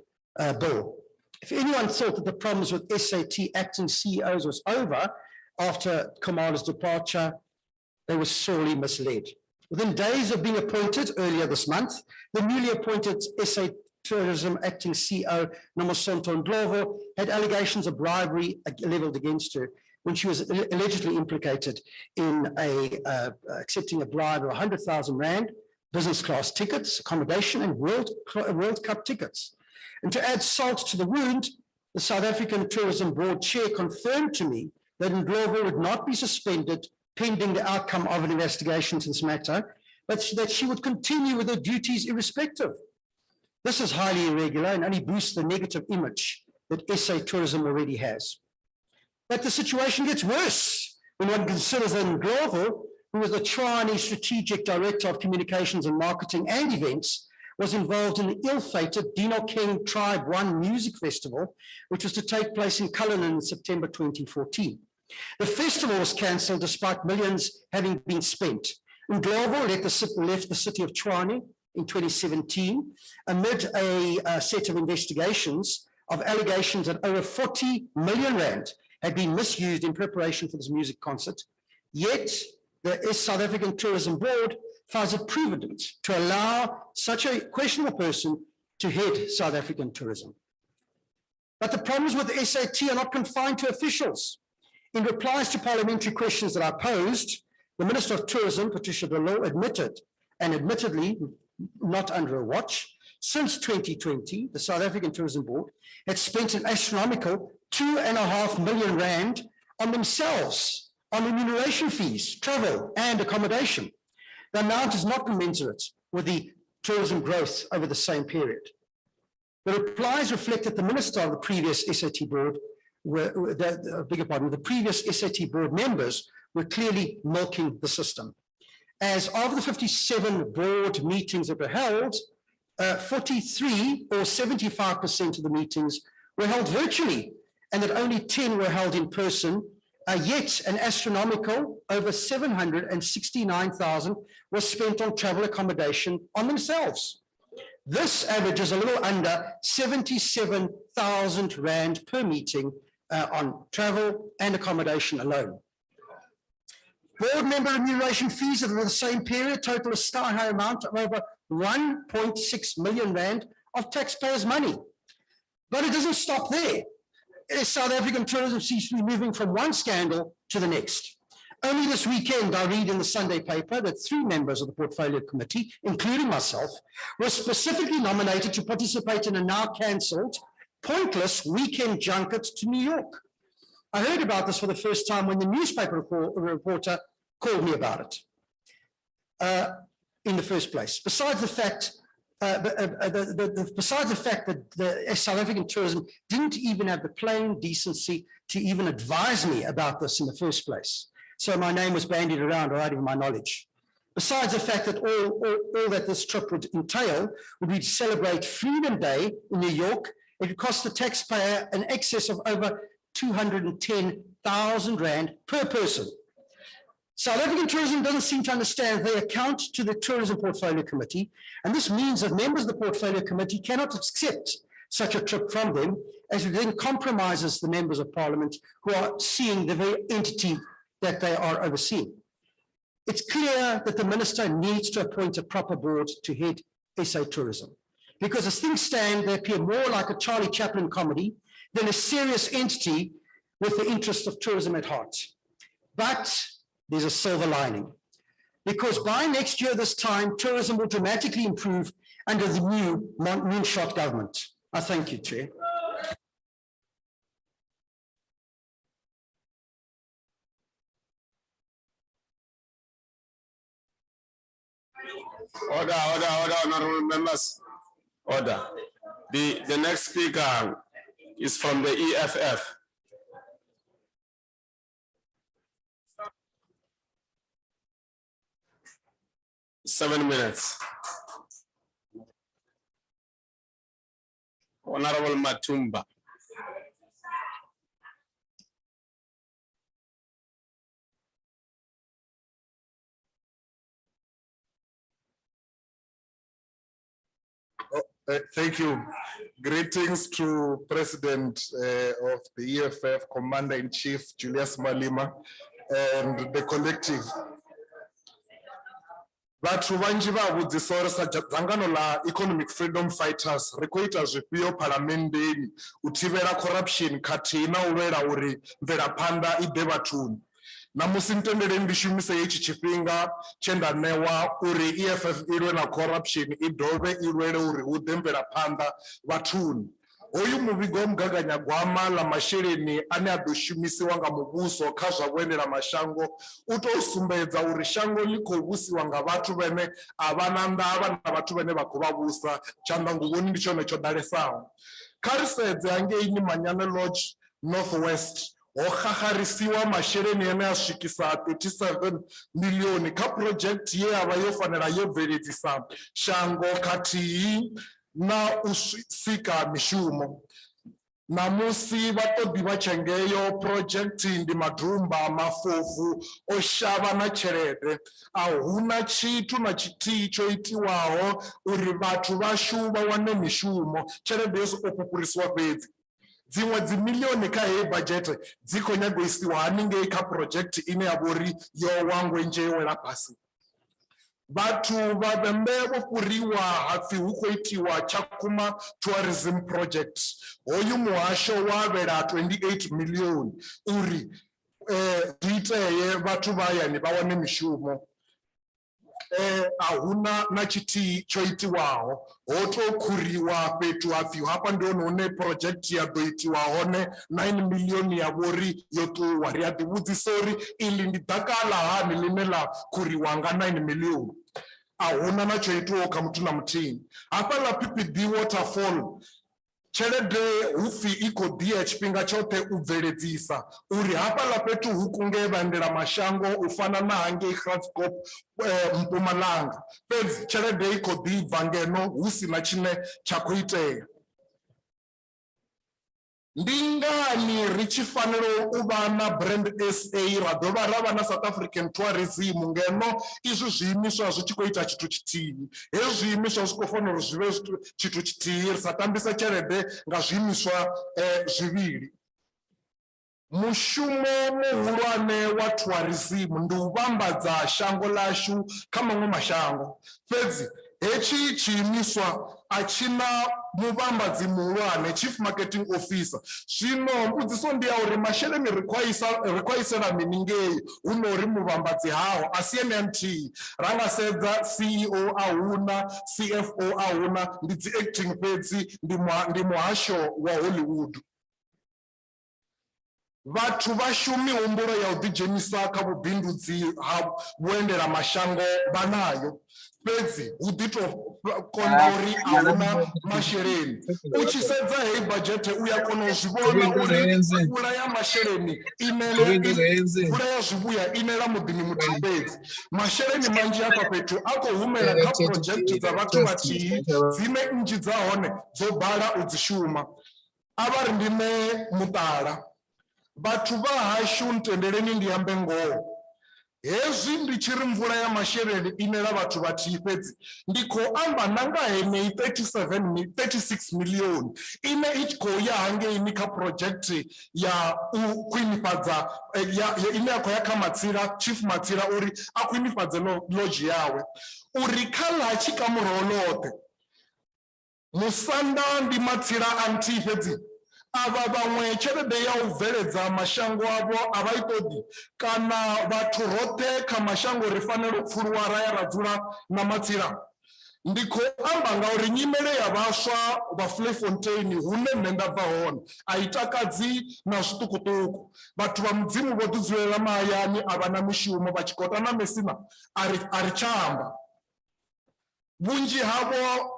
bill. If anyone thought that the problems with SAT acting CEOs was over after Khumalo's departure, they were sorely misled. Within days of being appointed earlier this month, the newly appointed SA Tourism acting CEO, Nomasonto Ndlovu, had allegations of bribery leveled against her when she was allegedly implicated in accepting a bribe of 100,000 rand, business class tickets, accommodation, and World Cup tickets. And to add salt to the wound, the South African Tourism Board chair confirmed to me that Ndlovu would not be suspended pending the outcome of an investigation into this matter, but that she would continue with her duties irrespective. This is highly irregular and only boosts the negative image that SA tourism already has. But the situation gets worse when one considers that Ndlovu, who was the Tshwane Strategic Director of Communications and Marketing and Events, was involved in the ill-fated Dino King Tribe One Music Festival, which was to take place in Cullinan in September 2014. The festival was cancelled despite millions having been spent. Ndlovu left the city of Tshwane in 2017 amid a set of investigations of allegations that over 40 million rand had been misused in preparation for this music concert. Yet the South African Tourism Board finds it prudent to allow such a questionable person to head South African tourism. But the problems with the SAT are not confined to officials. In replies to parliamentary questions that I posed, the Minister of Tourism, Patricia de Lille, admitted, and admittedly not under a watch, since 2020, the South African Tourism Board had spent an astronomical 2.5 million rand on themselves, on remuneration fees, travel and accommodation. The amount is not commensurate with the tourism growth over the same period. The replies reflect that the minister of the previous SAT board, the previous SAT board members were clearly milking the system. As of the 57 board meetings that were held, 43 or 75% of the meetings were held virtually, and that only 10 were held in person, yet an astronomical over 769,000 was spent on travel accommodation on themselves. This averages a little under 77,000 rand per meeting on travel and accommodation alone. Board member remuneration fees over the same period total a sky-high amount of over 1.6 million rand of taxpayers' money. But it doesn't stop there. South African tourism seems to be moving from one scandal to the next. Only this weekend, I read in the Sunday paper that 3 members of the portfolio committee, including myself, were specifically nominated to participate in a now cancelled, pointless weekend junket to New York. I heard about this for the first time when the newspaper reporter called me about it in the first place. Besides the fact that the South African tourism didn't even have the plain decency to even advise me about this in the first place. So my name was bandied around without even my knowledge. Besides the fact that all that this trip would entail would be to celebrate Freedom Day in New York, it would cost the taxpayer an excess of over 210,000 rand per person. South African tourism doesn't seem to understand they account to the Tourism Portfolio Committee, and this means that members of the Portfolio Committee cannot accept such a trip from them, as it then compromises the members of Parliament who are seeing the very entity that they are overseeing. It's clear that the minister needs to appoint a proper board to head SA tourism, because as things stand, they appear more like a Charlie Chaplin comedy than a serious entity with the interest of tourism at heart. But there's a silver lining, because by next year this time, tourism will dramatically improve under the new moonshot government. I thank you, Chair. Order, honorable members. Order. The next speaker is from the EFF. Seven minutes. Honorable Matumba. Thank you. Greetings to President of the EFF, Commander-in-Chief Julius Malema, and the collective. Vhathu vanji va vhudzisa uri sa dzangano la economic freedom fighters ri khou ita zwifhio phalamendeni u thivhela corruption khathihi na u lwela uri mvelaphanḓa I ḓe vhathuni. Namusi ntendele ndi shumise hetshi tshifhinga tshe nda ṋewa uri EFF I lwe na corruption I dovhe I lwele uri hu ḓe mvelaphanḓa vhathuni. Hoyu muvhigo mugaganyagwama la masheleni ane a ḓo shumisiwa nga muvhuso kha zwa vhuendela mashango u tou sumbedza uri shango ḽi khou vhusiwa nga vhathu vhane a vha na ndavha na vhathu vhane vha khou vha vhusa. Tshanḓanguvhoni ndi tshone tsho ḓalesaho. Kha ri sedze hangeini Manyane Lodge Northwest ho xaxarisiwa masheleni ane a swikisa 37 miḽioni kha project ye ya vha yo fanela yo bveledzisa shango khathihi na u sika mishumo. Namusi vhaṱoḓi vha tshengeyo project ndi madumba mafofu o shavha na tshelede. A huna tshithu na tshithihi tsho itiwaho uri vhathu vhashu vha wane mishumo. Tshelede yo sokou fhufhurisiwa fhedzi. Dziṅwe dzi miḽioni kha heyi budget dzi khou nyaga u isiwa haningei kha project ine ya vha uri yo wa ngwenzhe yo wela fhasi. Vhathu vha vhembe vho fhuriwa hapfi hu khou itiwa Tshakhuma tourism project. Hoyu muhasho wa vhela 28 miḽioni uri zwi iteye vhathu vha hayani vha wane mishumo. A huna na tshithihi tsho itiwaho. Ho tou khuriwa fhethu hapfi hafha ndi hone hune project ya ḓo itiwa hone 9 miḽioni ya vhori yo ṱuwa. Ri a ḓi vhudzisa uri iḽi ndi ḓaka ḽa hani ḽine ḽa khuriwa nga 9 miḽioni. A huna na tsho itiwaho kha muthu na muthihi. Hafha ḽa PPD waterfall tshelede hupfi i khou ḓi ya tshifhinga tshoṱhe u bveledzisa uri hafhaḽa fhethu hu kunge vhaendela mashango u fana na hangei Graskop Mpumalanga. Fhedzi tshelede i khou ḓi bva ngeno hu si na tshine tsha khou itea. Ndi ngani ri tshi fanela u vha na brand SA ra dovha ra vha na South African tourism ngeno izwi zwiimiswa zwi tshi khou ita tshithu tshithihi? Hezwi zwiimiswa zwi khou fanela uri zwi vhe tshithu tshithihi, ri sa tambise tshelede nga zwiimiswa zwivhili. Mushumo muhulwane wa tourism ndi u vhambadza shango ḽashu kha maṅwe mashango. Fhedzi hetshi tshiimiswa a tshina muvhambadzi muhulwane, chief marketing officer. Zwino mbudziso ndi ya uri masheleni ri khou isela mini ngei hu no uri muvhambadzi hao a si ene nthihi. Ra nga sedza CEO a huna, CFO a huna, ndi dzi acting fhedzi, ndi muhasho wa Hollywood. Vhathu vha shumi humbulo ya u ḓidzhenisa kha vhubindudzi ha vhuendela mashango vha nayo. Fhedzi hu ḓi tou konda uri a huna masheleni. U tshi sedza heyi budget u ya kona u zwi vhona uri mvula ya masheleni mvula ya zwivhuya inela muḓini muthihi fhedzi. Masheleni manzhi hafha fhethu a khou humela kha project dza vhathu vhathihi dzine nnzhi dza hone dzo bala u dzi shuma. A vha ri ndime muṱala. Vhathu vha hashu ntendeleni ndi ambe ngoho. Hezwi ndi tshi ri mvula ya masheleni inela vhathu vhathihi fhedzi ndi khou amba na nga heneyi 36 miḽioni ine i tshi khou ya hangeini kha project ya u khwinifhadza ine ya khou ya kha Matsila, Chief Matsila uri a khwinifhadze lodge yawe. Uri kha ḽa tshikamuro ḽoṱhe musanda ndi Matsila a nthihi fhedzi. Ava vhaṅwe tshelede ya u bveledza mashango avho a vha i ṱoḓi, kana vhathu roṱhe kha mashango ri fanela u pfuluwa ra ya ra dzula na Matsila. Ndi khou amba nga uri nyimele ya vhaswa vha Vlefontein hune nṋe nda bva hone a i takadzi na zwiṱukuṱuku. Vhathu vha mudzimu vho ḓi dzulela mahayani a vha na mishumo, vha tshikota na mesina a ri tsha amba. Vhunzhi havho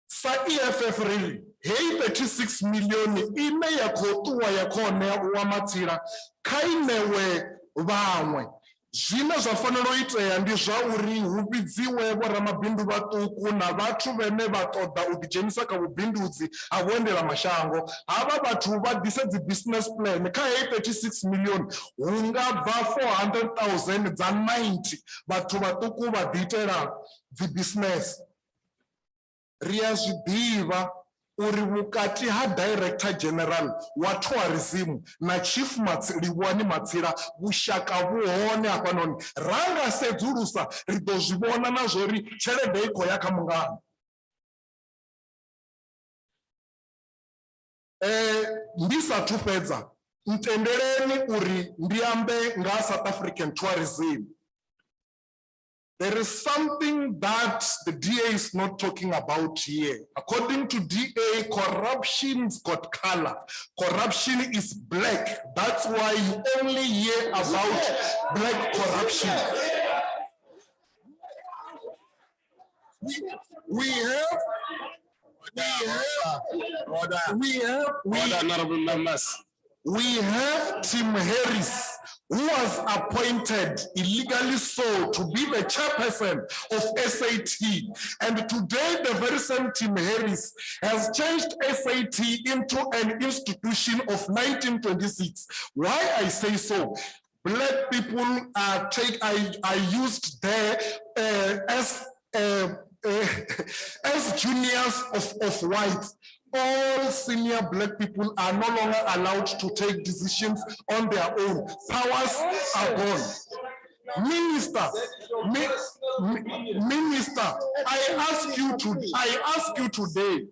sa EFF really heyi 36 miḽioni ine ya khou ṱuwa ya khou ṋea wa Matsila kha inewe vhaṅwe. Zwine zwa fanela u itea ndi zwa uri hu vhidziwe vhoramabindu vhaṱuku na vhathu vhane vha ṱoḓa u ḓidzhenisa kha vhubindudzi ha vhuendela mashango. Havha vhathu vha ḓise dzi business plan. Kha heyi 36 miḽioni hu nga bva 400,000 dza 90 vhathu vhaṱuku vha ḓi itela dzi business. Ri a zwi ḓivha uri vhukati ha Director General wa Tourism na Chief Livhuwani Matsila vhushaka vhu hone hafhanoni. Ra nga sedzulusa ri ḓo zwi vhona na zwori tshelede i khou ya kha mungana. Ndi sathu fhedza ntendeleni uri ndi ambe nga South African tourism. There is something that the DA is not talking about here. According to DA, corruption's got color. Corruption is black. That's why you only hear about black corruption. We have Honorable members. We have Tim Harris, who was appointed illegally so to be the chairperson of SAT. And today, the very same Tim Harris has changed SAT into an institution of 1926. Why I say so? Black people are used there as juniors of whites. All senior black people are no longer allowed to take decisions on their own. Powers are gone. Minister, Minister, I ask you today,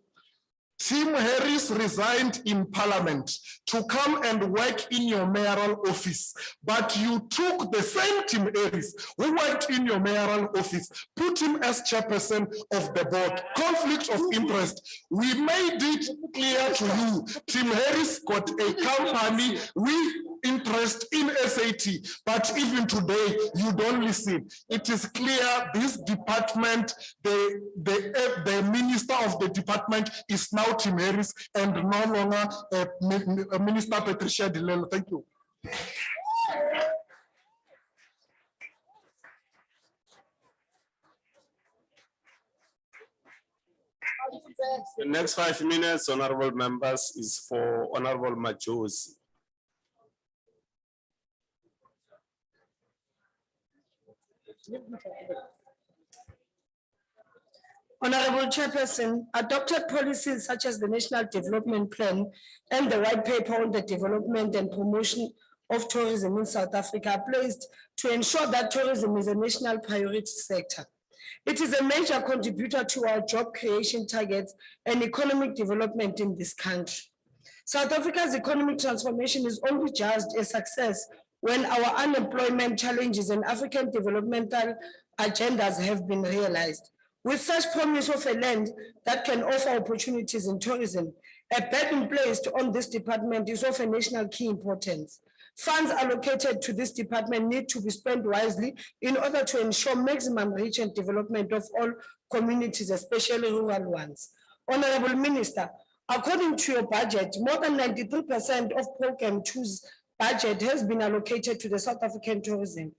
Tim Harris resigned in Parliament to come and work in your mayoral office, but you took the same Tim Harris who worked in your mayoral office, put him as chairperson of the board. Conflict of interest. We made it clear to you, Tim Harris got a company with interest in SAT, but even today you don't listen. It is clear this department, the minister of the department is now Tim Harris and no longer Minister Patricia De Lille. Thank you. The next 5 minutes, honorable members, is for Honorable Majosi. Honorable Chairperson, adopted policies such as the National Development Plan and the White Paper on the Development and Promotion of Tourism in South Africa are placed to ensure that tourism is a national priority sector. It is a major contributor to our job creation targets and economic development in this country. South Africa's economic transformation is only judged a success when our unemployment challenges and African developmental agendas have been realized. With such promise of a land that can offer opportunities in tourism, a burden placed on this department is of a national key importance. Funds allocated to this department need to be spent wisely in order to ensure maximum reach and development of all communities, especially rural ones. Honorable Minister, according to your budget, more than 93% of Program 2's budget has been allocated to the South African tourism.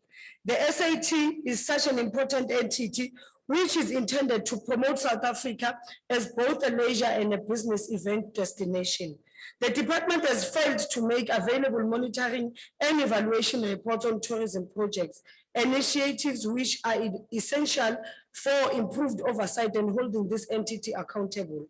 The SAT is such an important entity which is intended to promote South Africa as both a leisure and a business event destination. The department has failed to make available monitoring and evaluation reports on tourism projects, initiatives which are essential for improved oversight and holding this entity accountable.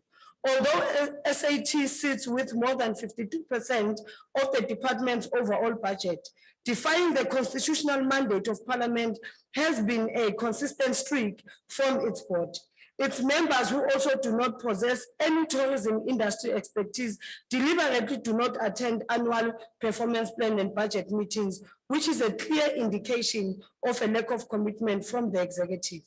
Although SAT sits with more than 52% of the department's overall budget, defying the constitutional mandate of Parliament has been a consistent streak from its board. Its members, who also do not possess any tourism industry expertise, deliberately do not attend annual performance plan and budget meetings, which is a clear indication of a lack of commitment from the executive.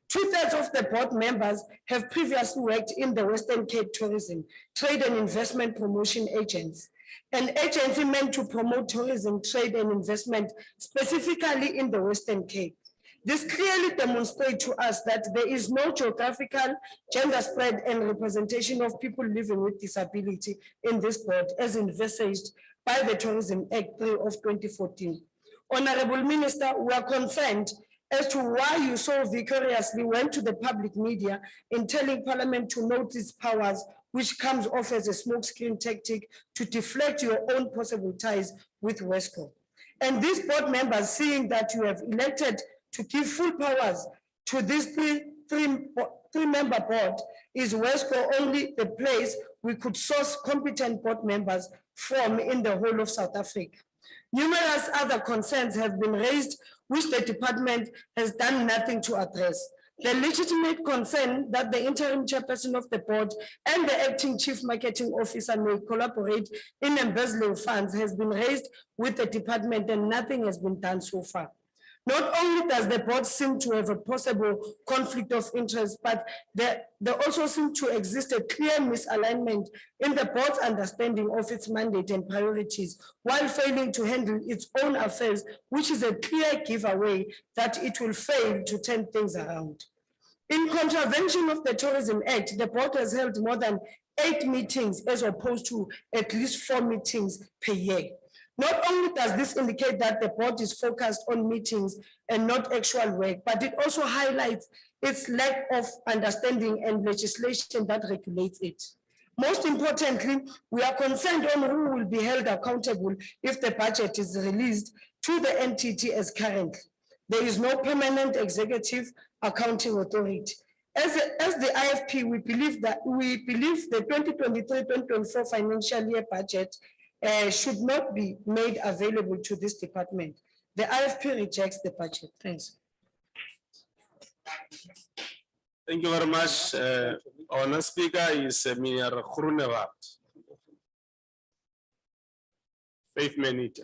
2/3 of the board members have previously worked in the Western Cape Tourism, Trade and Investment Promotion Agents, an agency meant to promote tourism, trade and investment, specifically in the Western Cape. This clearly demonstrates to us that there is no geographical gender spread and representation of people living with disability in this board as envisaged by the Tourism Act 3 of 2014. Honorable Minister, we are concerned as to why you so vigorously went to the public media in telling Parliament to note its powers, which comes off as a smokescreen tactic to deflect your own possible ties with Wesco. And these board members, seeing that you have elected to give full powers to this three-member board, is Wesco only the place we could source competent board members from in the whole of South Africa. Numerous other concerns have been raised which the department has done nothing to address. The legitimate concern that the interim chairperson of the board and the acting chief marketing officer may collaborate in embezzling funds has been raised with the department and nothing has been done so far. Not only does the board seem to have a possible conflict of interest, but there also seem to exist a clear misalignment in the board's understanding of its mandate and priorities, while failing to handle its own affairs, which is a clear giveaway that it will fail to turn things around. In contravention of the Tourism Act, the board has held more than 8 meetings as opposed to at least 4 meetings per year. Not only does this indicate that the board is focused on meetings and not actual work, but it also highlights its lack of understanding and legislation that regulates it. Most importantly, we are concerned on who will be held accountable if the budget is released to the entity as currently. There is no permanent executive accounting authority. As the IFP, we believe the 2023-2024 financial year budget should not be made available to this department. The IFP rejects the budget. Thanks. Thank you very much. Our next speaker is Mr. Groenewald. 5 minutes.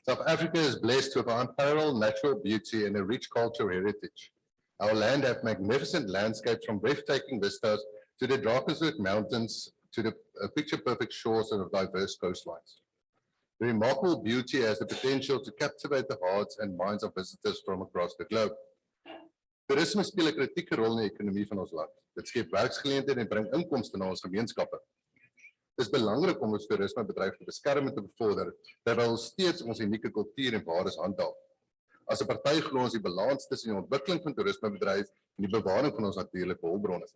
South Africa is blessed with unparalleled natural beauty and a rich cultural heritage. Our land has magnificent landscapes from breathtaking vistas to the Drakensberg Mountains to the picture-perfect shores of diverse coastlines. The remarkable beauty has the potential to captivate the hearts and minds of visitors from across the globe. Toerisme speel 'n kritieke rol in die ekonomie van ons land. Dit skep werksgeleenthede en bring inkomste na ons gemeenskappe. Het is belangrik om ons toerismebedryf te beskerm en te bevorder, terwyl ons steeds ons unieke kultuur en waardes handhaaf. As 'n party glo ons die balans tussen die ontwikkeling van toerismebedryf en die bewaring van ons natuurlike hulpbronne.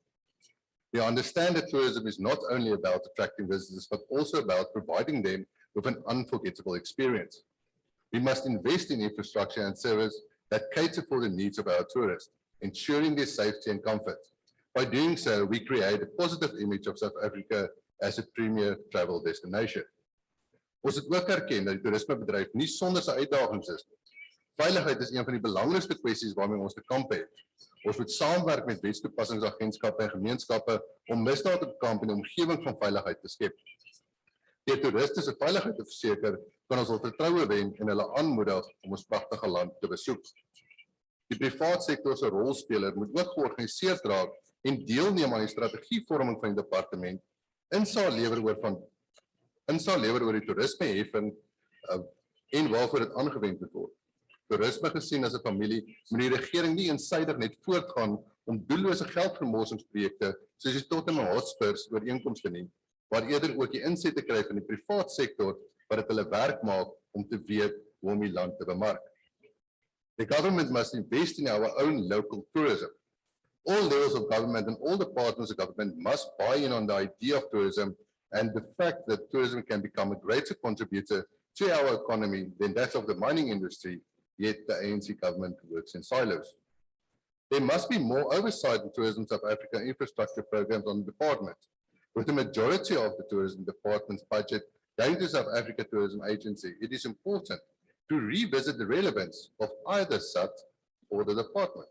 We understand that tourism is not only about attracting visitors, but also about providing them with an unforgettable experience. We must invest in infrastructure and service that cater for the needs of our tourists, ensuring their safety and comfort. By doing so, we create a positive image of South Africa as a premier travel destination. Ons het ook erken dat die toerismebedryf nie sonder sy uitdagings is. Veiligheid is een van die belangrikste kwessies waarmee ons te kamp het. Ons moet saamwerk met wetstoepassingsagentskappe en gemeenskappe om misdaad te bekamp en 'n omgewing van veiligheid te skep. Deur toeriste se veiligheid te verseker, kan ons hul vertroue wen en hulle aanmoedig om ons pragtige land te besoek. Die privaat sektor se rolspeler moet ook georganiseerd raak en deelneem aan die strategievorming van die departement, insaag lewer oor die toerismeheffing en waarvoor dit aangewend moet word. Toerisme gesien as 'n familie moet die regering nie eensydig net voortgaan om doellose geldvermorsingprojekte soos die Tottenham Hotspurs ooreenkomste nie, maar eerder ook die insette te kry van die privaat sektor wat dit hulle werk maak om te weet hoe om die land te bemark. The government must invest in our own local tourism. All levels of government and all departments of government must buy in on the idea of tourism and the fact that tourism can become a greater contributor to our economy than that of the mining industry, yet the ANC government works in silos. There must be more oversight in Tourism South Africa infrastructure programs on the department. With the majority of the tourism department's budget going to South Africa Tourism Agency, it is important to revisit the relevance of either SAT or the department.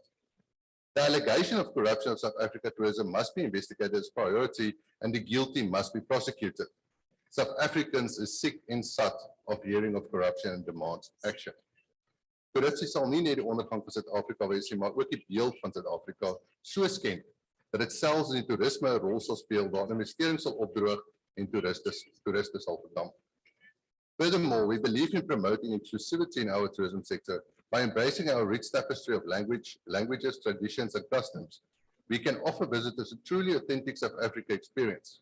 The allegation of corruption of South Africa tourism must be investigated as priority and the guilty must be prosecuted. South Africans is sick and sat of hearing of corruption and demands action. Korrupsie sal nie net die ondergang van Suid-Afrika wees nie, maar ook die beeld van Suid-Afrika so skend dat dit selfs in die toerisme 'n rol sal speel waar investerings sal opdroog en toeriste sal verdamp. Furthermore, we believe in promoting inclusivity in our tourism sector by embracing our rich tapestry of languages, traditions, and customs. We can offer visitors a truly authentic South Africa experience.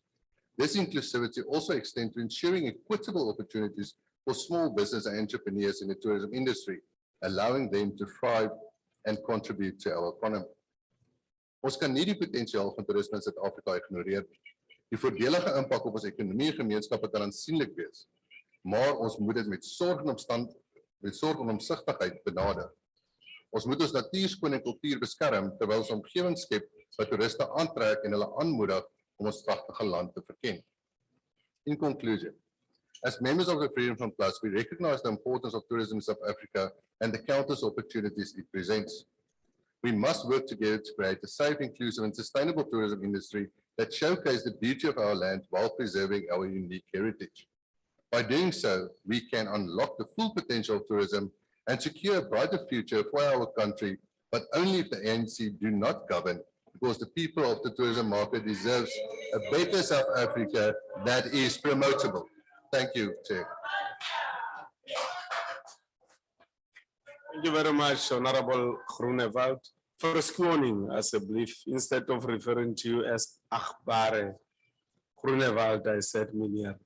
This inclusivity also extends to ensuring equitable opportunities for small business and entrepreneurs in the tourism industry, allowing them to thrive and contribute to our economy. Ons kan nie die potensiaal van toerisme in Suid-Afrika ignoreer nie. Die voordelige impak op ons ekonomie en gemeenskappe kan aansienlik wees, maar ons moet dit met sorg en omsigtigheid benader. Ons moet ons natuurskoon en kultuur beskerm terwyl ons omgewing skep wat toeriste aantrek en hulle aanmoedig om ons pragtige land te verken. In conclusion, as members of the Freedom Front Plus, we recognize the importance of tourism in South Africa and the countless opportunities it presents. We must work together to create a safe, inclusive, and sustainable tourism industry that showcases the beauty of our land while preserving our unique heritage. By doing so, we can unlock the full potential of tourism and secure a brighter future for our country, but only if the ANC do not govern, because the people of the tourism market deserves a better South Africa that is promotable. Thank you, Chair. Thank you very much, Honorable Groenewald. First warning, as a belief, instead of referring to you as Akhbare Groenewald, I said Meneer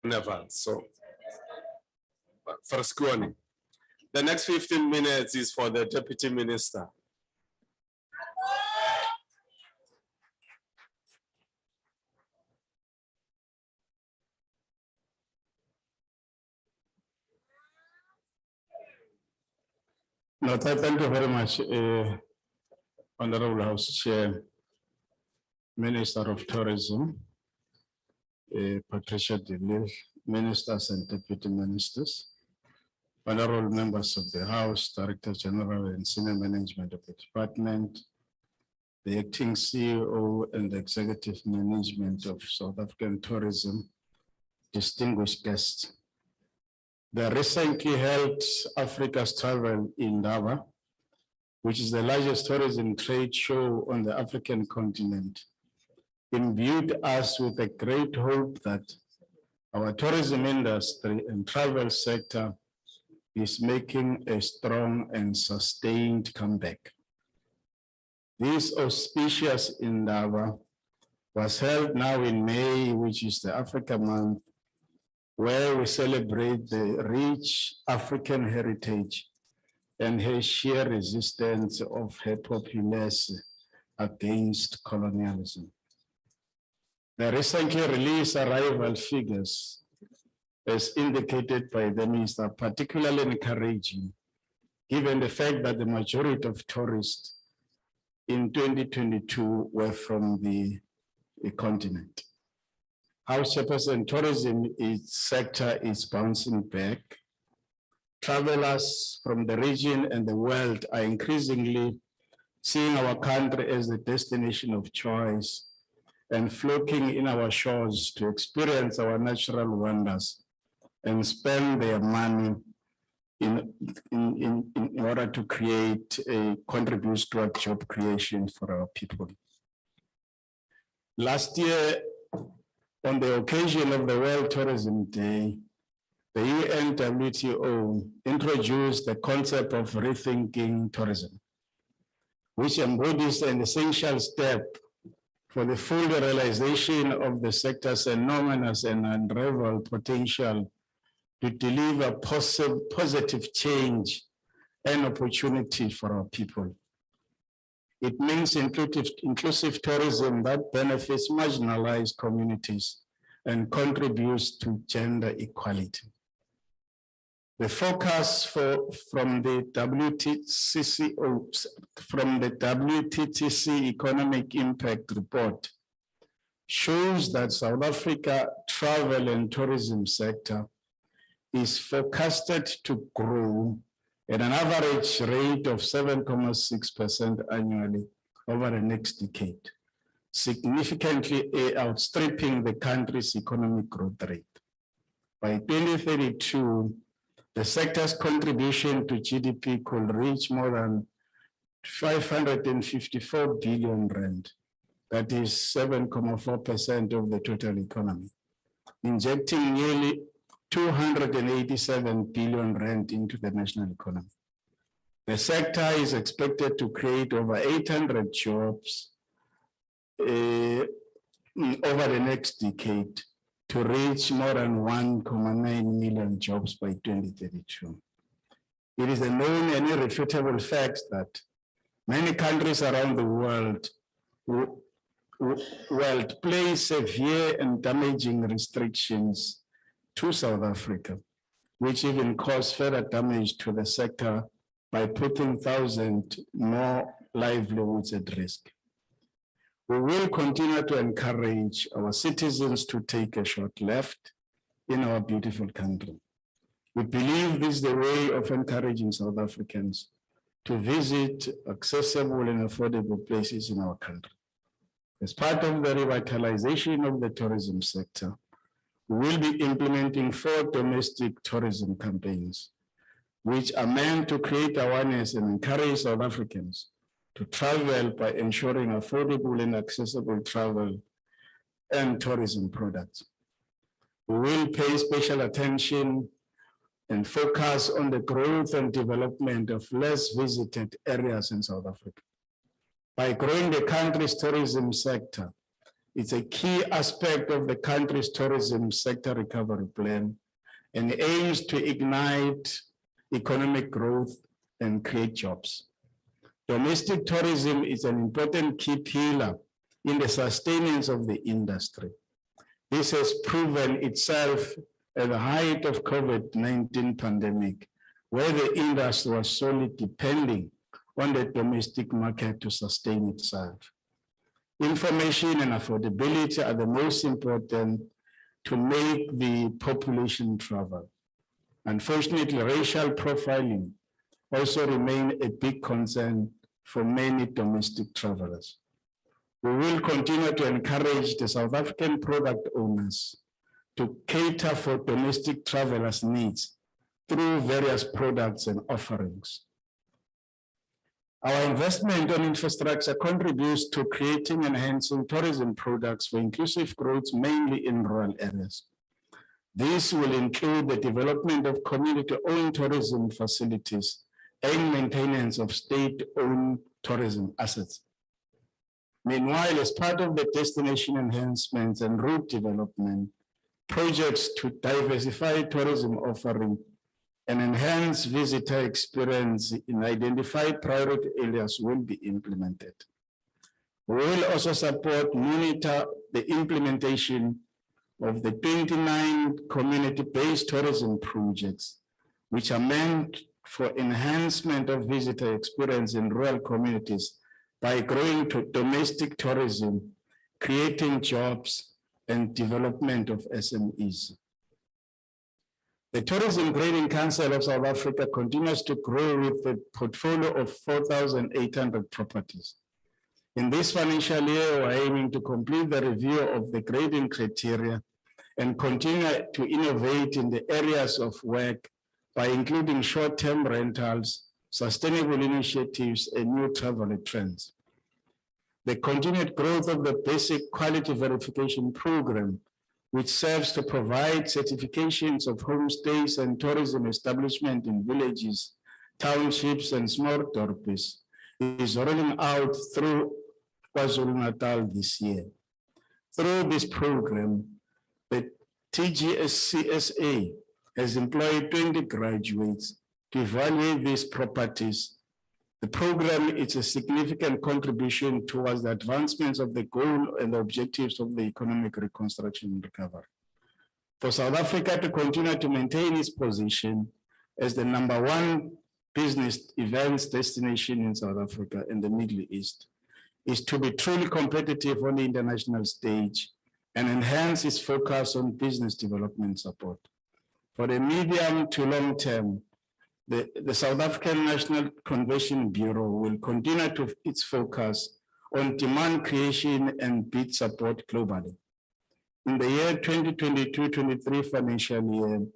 Groenewald. So, first warning. The next 15 minutes is for the Deputy Minister. No, thank you very much, Honorable House Chair, Minister of Tourism, Patricia de Lille, Ministers and Deputy Ministers, Honorable Members of the House, Director General and Senior Management of the Department, the Acting CEO and Executive Management of South African Tourism, distinguished guests. The recently held Africa's Travel in Indaba, which is the largest tourism trade show on the African continent, imbued us with a great hope that our tourism industry and travel sector is making a strong and sustained comeback. This auspicious Indaba was held now in May, which is the Africa Month, where we celebrate the rich African heritage and her sheer resistance of her populace against colonialism. The recently released arrival figures, as indicated by the minister, are particularly encouraging, given the fact that the majority of tourists in 2022 were from the continent. House Chairperson, tourism sector is bouncing back. Travelers from the region and the world are increasingly seeing our country as the destination of choice and flocking in our shores to experience our natural wonders and spend their money in order to create a contribute toward job creation for our people. Last year, on the occasion of the World Tourism Day, the UNWTO introduced the concept of rethinking tourism, which embodies an essential step for the full realization of the sector's enormous and unrivaled potential to deliver positive change and opportunity for our people. It means inclusive tourism that benefits marginalized communities and contributes to gender equality. The focus from the WTTC Economic Impact Report shows that South Africa travel and tourism sector is forecasted to grow at an average rate of 7.6% annually over the next decade, significantly outstripping the country's economic growth rate. By 2032, the sector's contribution to GDP could reach more than 554 billion rand. That is 7.4% of the total economy, injecting nearly 287 billion rand into the national economy. The sector is expected to create over 800 jobs over the next decade to reach more than 1.9 million jobs by 2032. It is a known and irrefutable fact that many countries around the world place severe and damaging restrictions to South Africa, which even cause further damage to the sector by putting thousands more livelihoods at risk. We will continue to encourage our citizens to take a short left in our beautiful country. We believe this is the way of encouraging South Africans to visit accessible and affordable places in our country. As part of the revitalization of the tourism sector, we will be implementing 4 domestic tourism campaigns, which are meant to create awareness and encourage South Africans to travel by ensuring affordable and accessible travel and tourism products. We will pay special attention and focus on the growth and development of less visited areas in South Africa. By growing the country's tourism sector, it's a key aspect of the country's tourism sector recovery plan and aims to ignite economic growth and create jobs. Domestic tourism is an important key pillar in the sustenance of the industry. This has proven itself at the height of COVID-19 pandemic, where the industry was solely depending on the domestic market to sustain itself. Information and affordability are the most important to make the population travel. Unfortunately, racial profiling also remains a big concern for many domestic travelers. We will continue to encourage the South African product owners to cater for domestic travelers' needs through various products and offerings. Our investment on infrastructure contributes to creating and enhancing tourism products for inclusive growth, mainly in rural areas. This will include the development of community-owned tourism facilities and maintenance of state-owned tourism assets. Meanwhile, as part of the destination enhancements and route development, projects to diversify tourism offering and enhance visitor experience in identified priority areas will be implemented. We will also monitor the implementation of the 29 community-based tourism projects, which are meant for enhancement of visitor experience in rural communities by growing to domestic tourism, creating jobs, and development of SMEs. The Tourism Grading Council of South Africa continues to grow with a portfolio of 4,800 properties. In this financial year, we're aiming to complete the review of the grading criteria and continue to innovate in the areas of work by including short-term rentals, sustainable initiatives, and new travel trends. The continued growth of the basic quality verification program, which serves to provide certifications of homestays and tourism establishment in villages, townships, and small dorps, is rolling out through KwaZulu-Natal this year. Through this program, the TGSCSA has employed 20 graduates to evaluate these properties. The program is a significant contribution towards the advancements of the goal and the objectives of the economic reconstruction and recovery. For South Africa to continue to maintain its position as the #1 business events destination in South Africa and the Middle East is to be truly competitive on the international stage and enhance its focus on business development support. For the medium to long term, the South African National Convention Bureau will continue to its focus on demand creation and bid support globally. In the year 2022-23 financial year,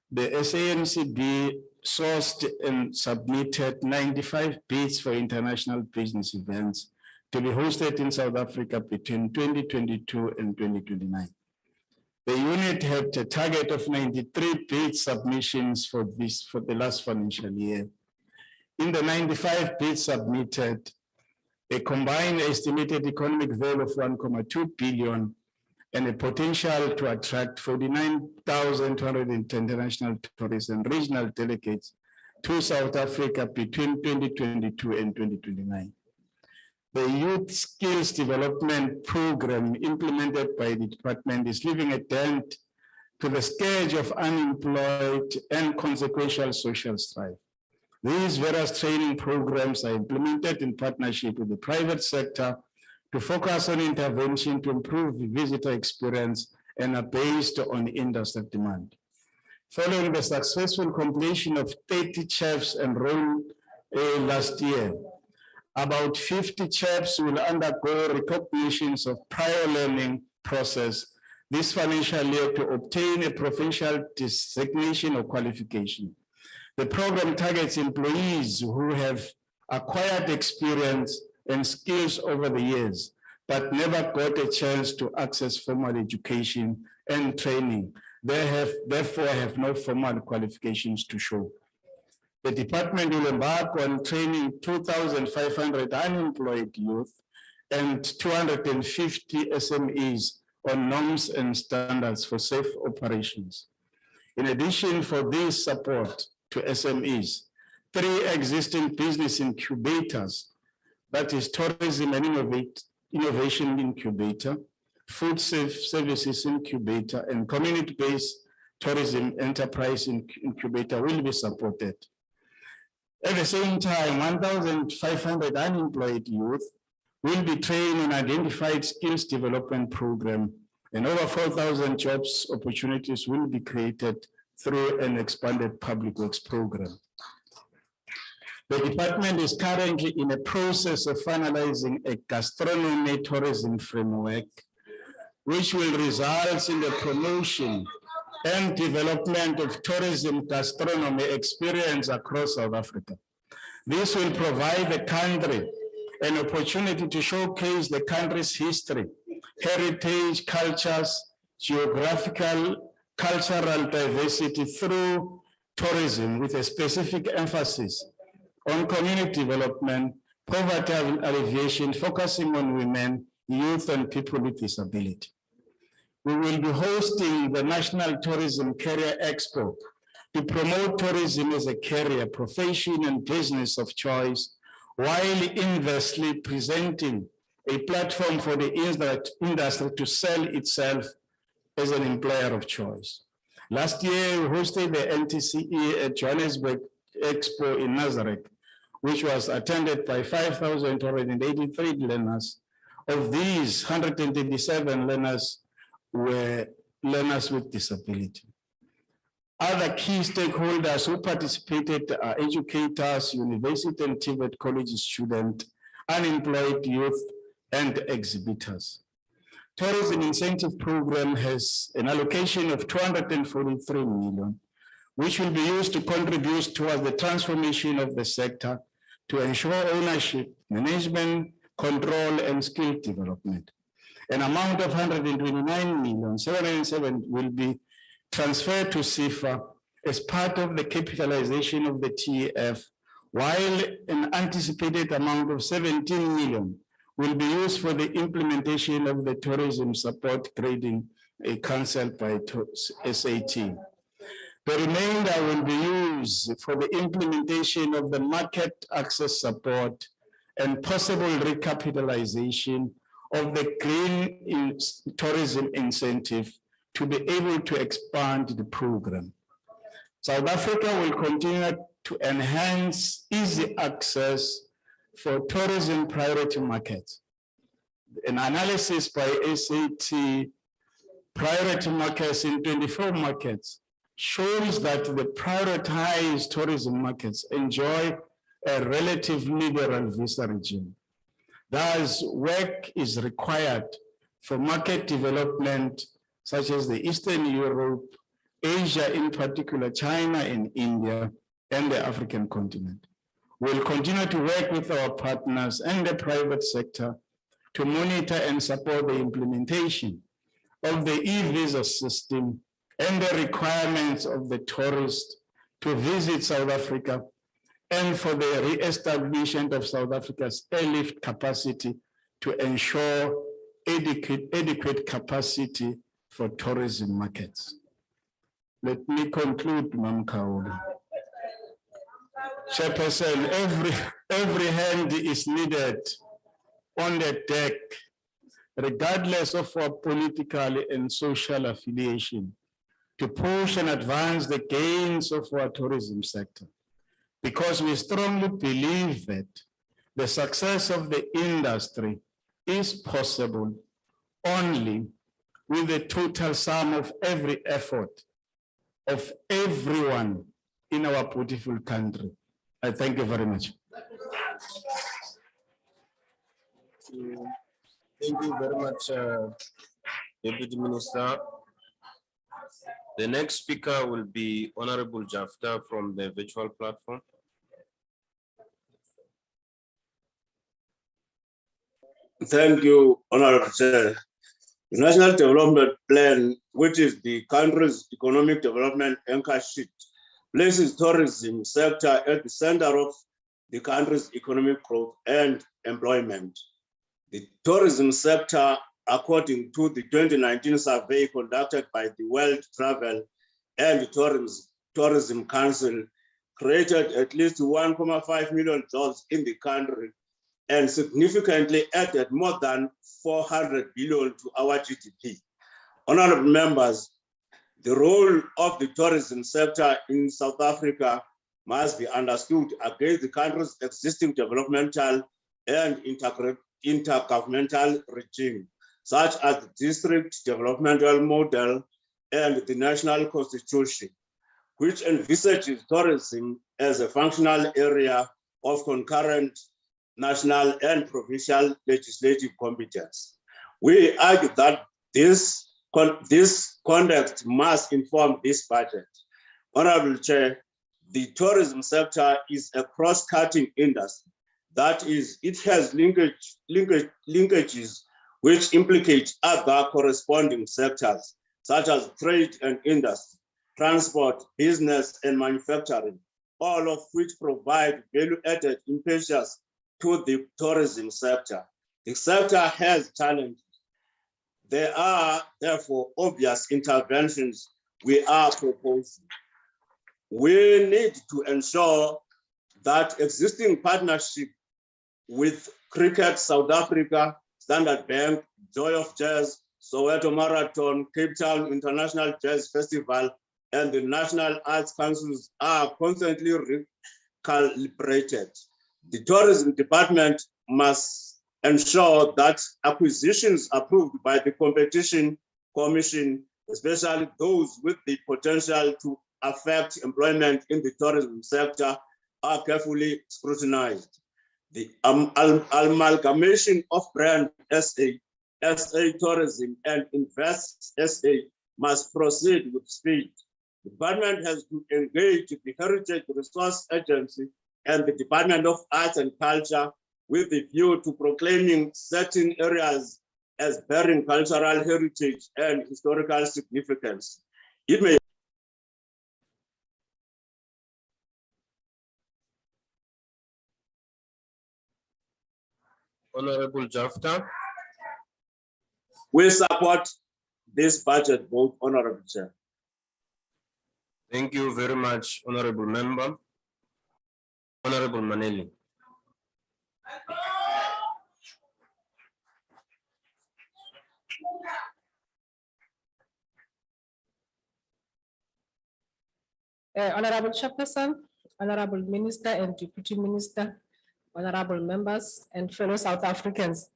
the SANCB sourced and submitted 95 bids for international business events to be hosted in South Africa between 2022 and 2029. The unit had a target of 93 bid submissions for the last financial year. In the 95 bids submitted, a combined estimated economic value of 1.2 billion and a potential to attract 49,210 international tourists and regional delegates to South Africa between 2022 and 2029. The Youth Skills Development Program implemented by the department is leaving a dent to the scourge of unemployed and consequential social strife. These various training programs are implemented in partnership with the private sector to focus on intervention to improve the visitor experience and are based on industry demand. Following the successful completion of 30 chefs enrolled last year, about 50 chefs will undergo recognitions of prior learning process this financial year to obtain a professional designation or qualification. The program targets employees who have acquired experience and skills over the years, but never got a chance to access formal education and training. They therefore have no formal qualifications to show. The department will embark on training 2,500 unemployed youth and 250 SMEs on norms and standards for safe operations. In addition, for this support to SMEs, 3 existing business incubators, that is Tourism and Innovation Incubator, Food Services Incubator, and Community-Based Tourism Enterprise Incubator will be supported. At the same time, 1,500 unemployed youth will be trained in identified skills development program, and over 4,000 jobs opportunities will be created through an expanded public works program. The department is currently in a process of finalizing a gastronomy tourism framework, which will result in the promotion and development of tourism gastronomy experience across South Africa. This will provide the country an opportunity to showcase the country's history, heritage, cultures, geographical, cultural diversity through tourism with a specific emphasis on community development, poverty alleviation, focusing on women, youth, and people with disability. We will be hosting the National Tourism Career Expo to promote tourism as a career, profession, and business of choice, while inversely presenting a platform for the industry to sell itself as an employer of choice. Last year, we hosted the NTCE at Johannesburg Expo in Nazareth, which was attended by 5,283 learners. Of these, 127 learners were learners with disability. Other key stakeholders who participated are educators, university and TVET college students, unemployed youth, and exhibitors. Tourism Incentive Program has an allocation of 243 million, which will be used to contribute towards the transformation of the sector to ensure ownership, management, control, and skill development. An amount of 129,707 will be transferred to CIFA as part of the capitalization of the TEF, while an anticipated amount of 17 million will be used for the implementation of the Tourism Support Grading Council by SAT. The remainder will be used for the implementation of the market access support and possible recapitalization of the green tourism incentive to be able to expand the program. South Africa will continue to enhance easy access for tourism priority markets. An analysis by SAT priority markets in 24 markets shows that the prioritized tourism markets enjoy a relatively liberal visa regime. Thus, work is required for market development such as the Eastern Europe, Asia in particular, China and India, and the African continent. We'll continue to work with our partners and the private sector to monitor and support the implementation of the e-visa system and the requirements of the tourist to visit South Africa, and for the re-establishment of South Africa's airlift capacity to ensure adequate capacity for tourism markets. Let me conclude, Mam Kauli. Chairperson, every hand is needed on the deck, regardless of our political and social affiliation, to push and advance the gains of our tourism sector. Because we strongly believe that the success of the industry is possible only with the total sum of every effort of everyone in our beautiful country. I thank you very much. Thank you very much, Deputy Minister. The next speaker will be Honorable Jafta from the virtual platform. Thank you, Honorable Chair. The National Development Plan, which is the country's economic development anchor sheet, places tourism sector at the center of the country's economic growth and employment. The tourism sector, according to the 2019 survey conducted by the World Travel and Tourism Council, created at least 1.5 million jobs in the country and significantly added more than 400 billion to our GDP. Honorable members, the role of the tourism sector in South Africa must be understood against the country's existing developmental and intergovernmental regime, such as the district developmental model and the national constitution, which envisages tourism as a functional area of concurrent national and provincial legislative competence. We argue that this context must inform this budget. Honorable Chair, the tourism sector is a cross-cutting industry. That is, it has linkages which implicate other corresponding sectors, such as trade and industry, transport, business, and manufacturing, all of which provide value-added impetus to the tourism sector. The sector has challenges. There are therefore obvious interventions we are proposing. We need to ensure that existing partnership with Cricket South Africa, Standard Bank, Joy of Jazz, Soweto Marathon, Cape Town International Jazz Festival, and the National Arts Councils are constantly recalibrated. The tourism department must ensure that acquisitions approved by the Competition Commission, especially those with the potential to affect employment in the tourism sector, are carefully scrutinized. The amalgamation of brand SA Tourism and Invest SA must proceed with speed. The department has to engage the Heritage Resource Agency and the Department of Arts and Culture with the view to proclaiming certain areas as bearing cultural heritage and historical significance. It may Honorable Jafta. We support this budget vote, Honorable Chair. Thank you very much, Honorable Member. Honorable Maneli. Honorable Chairperson, Honorable Minister and Deputy Minister, honorable members and fellow South Africans.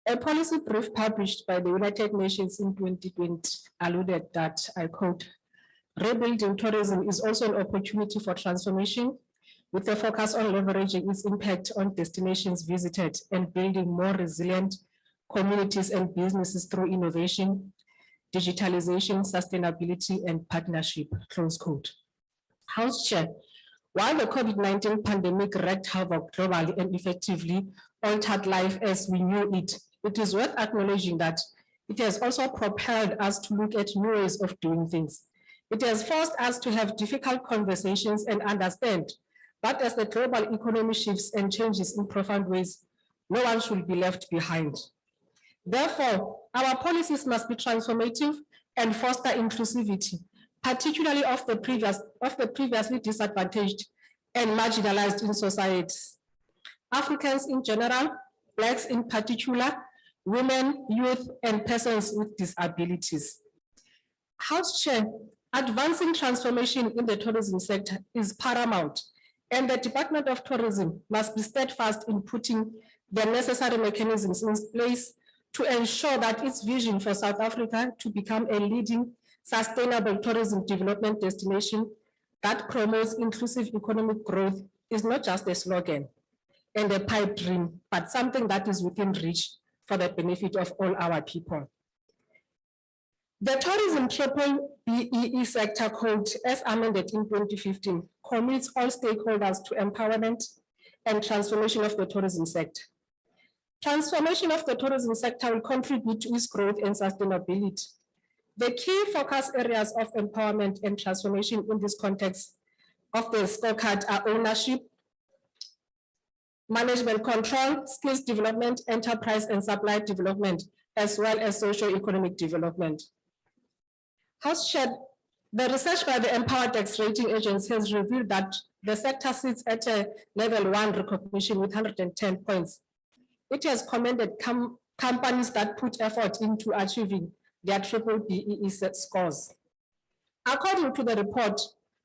A policy brief published by the United Nations in 2020 alluded that, I quote, "Rebuilding tourism is also an opportunity for transformation with a focus on leveraging its impact on destinations visited and building more resilient communities and businesses through innovation, digitalization, sustainability, and partnership," close quote. House Chair, while the COVID-19 pandemic wreaked havoc globally and effectively altered life as we knew it, it is worth acknowledging that it has also propelled us to look at new ways of doing things. It has forced us to have difficult conversations and understand that as the global economy shifts and changes in profound ways, no one should be left behind. Therefore, our policies must be transformative and foster inclusivity, particularly of the previously disadvantaged and marginalized in societies. Africans in general, Blacks in particular, women, youth, and persons with disabilities. House Chair, advancing transformation in the tourism sector is paramount, and the Department of Tourism must be steadfast in putting the necessary mechanisms in place to ensure that its vision for South Africa to become a leading sustainable tourism development destination that promotes inclusive economic growth is not just a slogan and a pipe dream, but something that is within reach for the benefit of all our people. The tourism triple BEE sector code, as amended in 2015, commits all stakeholders to empowerment and transformation of the tourism sector. Transformation of the tourism sector will contribute to its growth and sustainability. The key focus areas of empowerment and transformation in this context of the scorecard are ownership, management control, skills development, enterprise and supply development, as well as socio-economic development. House Chair, the research by the Empower Tax Rating Agency has revealed that the sector sits at a level 1 recognition with 110 points. It has commended companies that put effort into achieving their triple BEE scores. According to the report,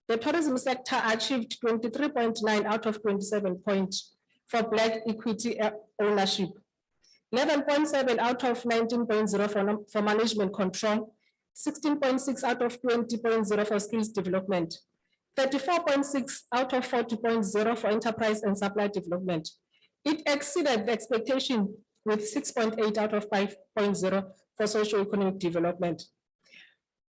the tourism sector achieved 23.9 out of 27 points for Black equity ownership, 11.7 out of 19.0 for management control, 16.6 out of 20.0 for skills development, 34.6 out of 40.0 for enterprise and supply development. It exceeded the expectation with 6.8 out of 5.0 for socio-economic development.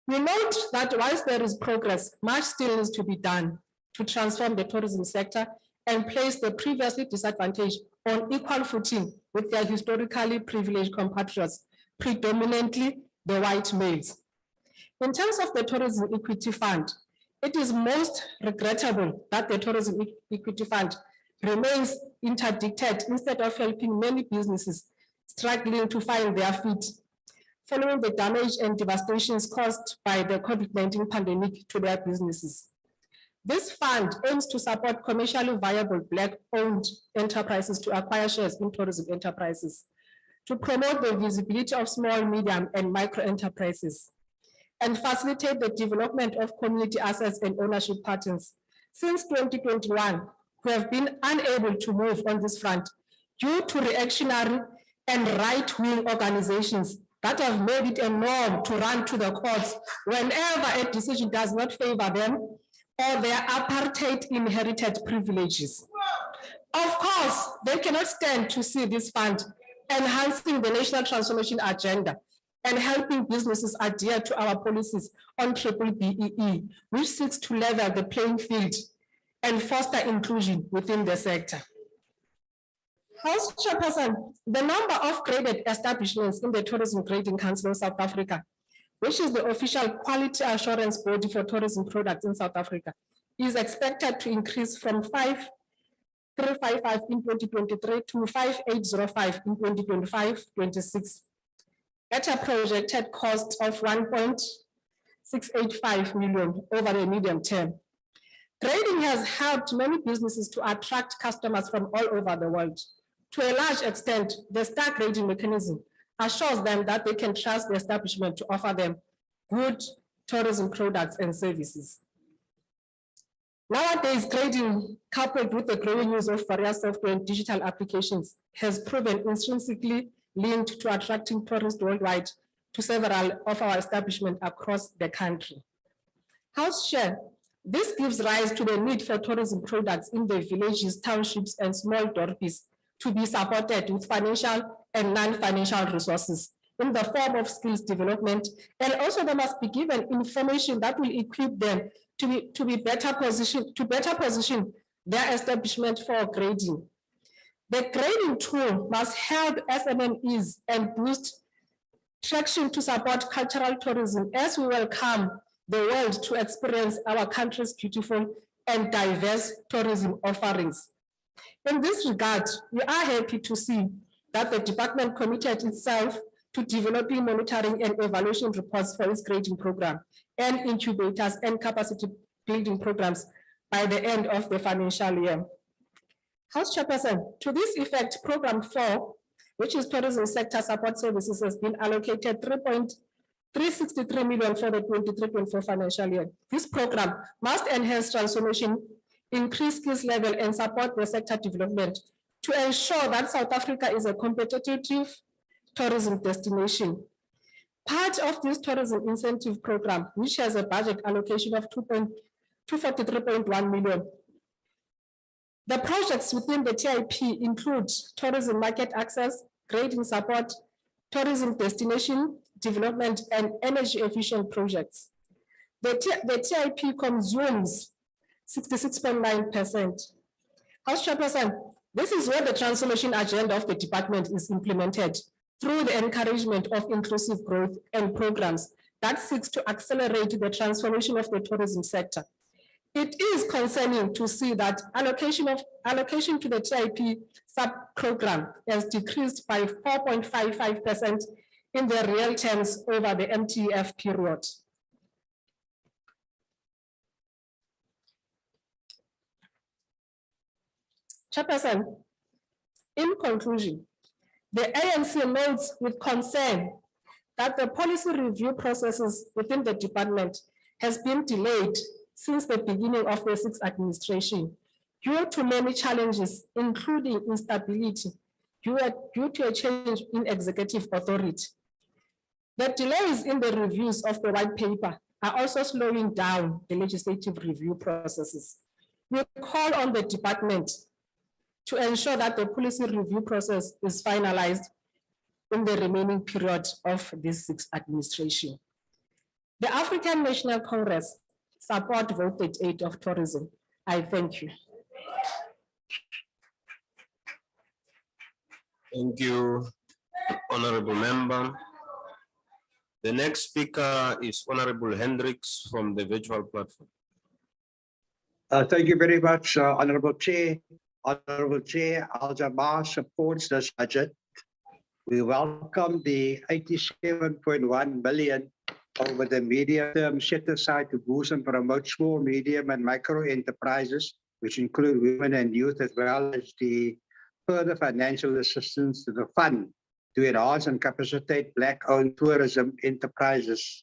We note that whilst there is progress, much still needs to be done to transform the tourism sector and place the previously disadvantaged on equal footing with their historically privileged compatriots, predominantly the white males. In terms of the Tourism Equity Fund, it is most regrettable that the Tourism Equity Fund remains interdicted instead of helping many businesses struggling to find their feet following the damage and devastations caused by the COVID-19 pandemic to their businesses. This fund aims to support commercially viable Black-owned enterprises to acquire shares in tourism enterprises, to promote the visibility of small, medium, and micro enterprises, and facilitate the development of community assets and ownership patterns. Since 2021, we have been unable to move on this front due to reactionary and right-wing organizations that have made it a norm to run to the courts whenever a decision does not favor them or their apartheid inherited privileges. Of course, they cannot stand to see this fund enhancing the national transformation agenda and helping businesses adhere to our policies on triple BEE, which seeks to level the playing field and foster inclusion within the sector. House Chairperson, the number of graded establishments in the Tourism Grading Council of South Africa, which is the official quality assurance body for tourism products in South Africa, is expected to increase from 5,355 in 2023 to 5,805 in 2025-26, at a projected cost of 1.685 million over the medium term. Grading has helped many businesses to attract customers from all over the world. To a large extent, the star grading mechanism assures them that they can trust the establishment to offer them good tourism products and services. Nowadays, grading, coupled with the growing use of various software and digital applications, has proven intrinsically linked to attracting tourists worldwide to several of our establishments across the country. House Chair, this gives rise to the need for tourism products in the villages, townships, and small dorpies to be supported with financial and non-financial resources in the form of skills development, and also they must be given information that will equip them to better position their establishment for grading. The grading tool must help SMMEs and boost traction to support cultural tourism as we welcome the world to experience our country's beautiful and diverse tourism offerings. In this regard, we are happy to see that the department committed itself to developing monitoring and evaluation reports for its grading program and incubators and capacity building programs by the end of the financial year. House Chairperson, to this effect, Program 4, which is Tourism Sector Support Services, has been allocated 363 million for the 23-24 financial year. This program must enhance transformation, increase skills level, and support the sector development to ensure that South Africa is a competitive tourism destination. Part of this tourism incentive program, which has a budget allocation of 243.1 million. The projects within the TIP include tourism market access, grading support, tourism destination development and energy efficient projects. The TIP consumes 66.9%. House Chairperson, this is where the transformation agenda of the department is implemented through the encouragement of inclusive growth and programs that seeks to accelerate the transformation of the tourism sector. It is concerning to see that allocation to the TIP sub-program has decreased by 4.55% in the real terms over the MTF period. Chairperson, in conclusion, the ANC notes with concern that the policy review processes within the department has been delayed since the beginning of the sixth administration due to many challenges, including instability, due to a change in executive authority. The delays in the reviews of the white paper are also slowing down the legislative review processes. We call on the department to ensure that the policy review process is finalized in the remaining period of this sixth administration. The African National Congress support vote 38 of tourism. I thank you. Thank you, Honorable Member. The next speaker is Honorable Hendricks from the virtual platform. Thank you very much, Honorable Chair. Honorable Chair, Al-Jamaa supports this budget. We welcome the 87.1 million over the medium term set aside to boost and promote small, medium and micro enterprises, which include women and youth, as well as the further financial assistance to the fund to enhance and capacitate Black-owned tourism enterprises.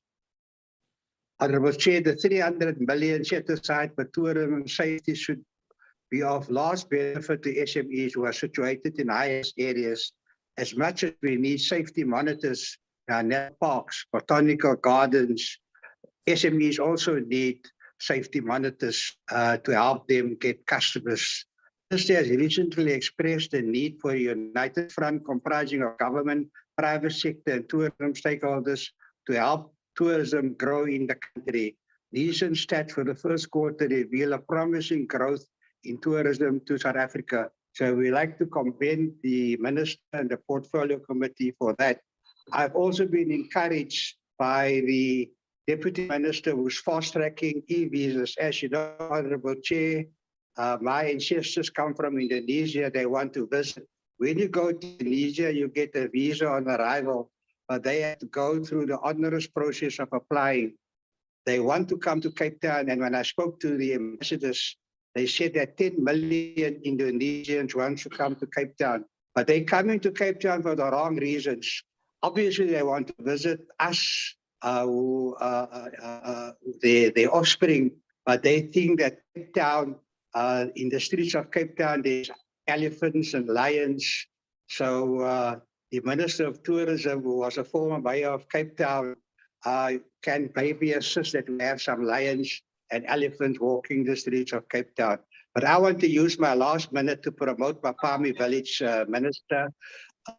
Honorable Chair, the 300 million set aside for tourism safety should be of large benefit to SMEs who are situated in highest areas. As much as we need safety monitors in our national parks, botanical gardens, SMEs also need safety monitors to help them get customers. This has recently expressed the need for a united front comprising of government, private sector and tourism stakeholders to help tourism grow in the country. Recent stats for the first quarter reveal a promising growth in tourism to South Africa. So we like to commend the Minister and the Portfolio Committee for that. I've also been encouraged by the Deputy Minister who's fast-tracking e-visas. As you know, Honorable Chair, my ancestors come from Indonesia. They want to visit. When you go to Indonesia, you get a visa on arrival, but they have to go through the onerous process of applying. They want to come to Cape Town, and when I spoke to the ambassadors, they said that 10 million Indonesians want to come to Cape Town, but they're coming to Cape Town for the wrong reasons. Obviously, they want to visit us, their offspring, but they think that Cape Town, in the streets of Cape Town, there's elephants and lions. So the Minister of Tourism, who was a former mayor of Cape Town, can maybe assist that we have some lions and elephants walking the streets of Cape Town. But I want to use my last minute to promote Mapami Village, Minister.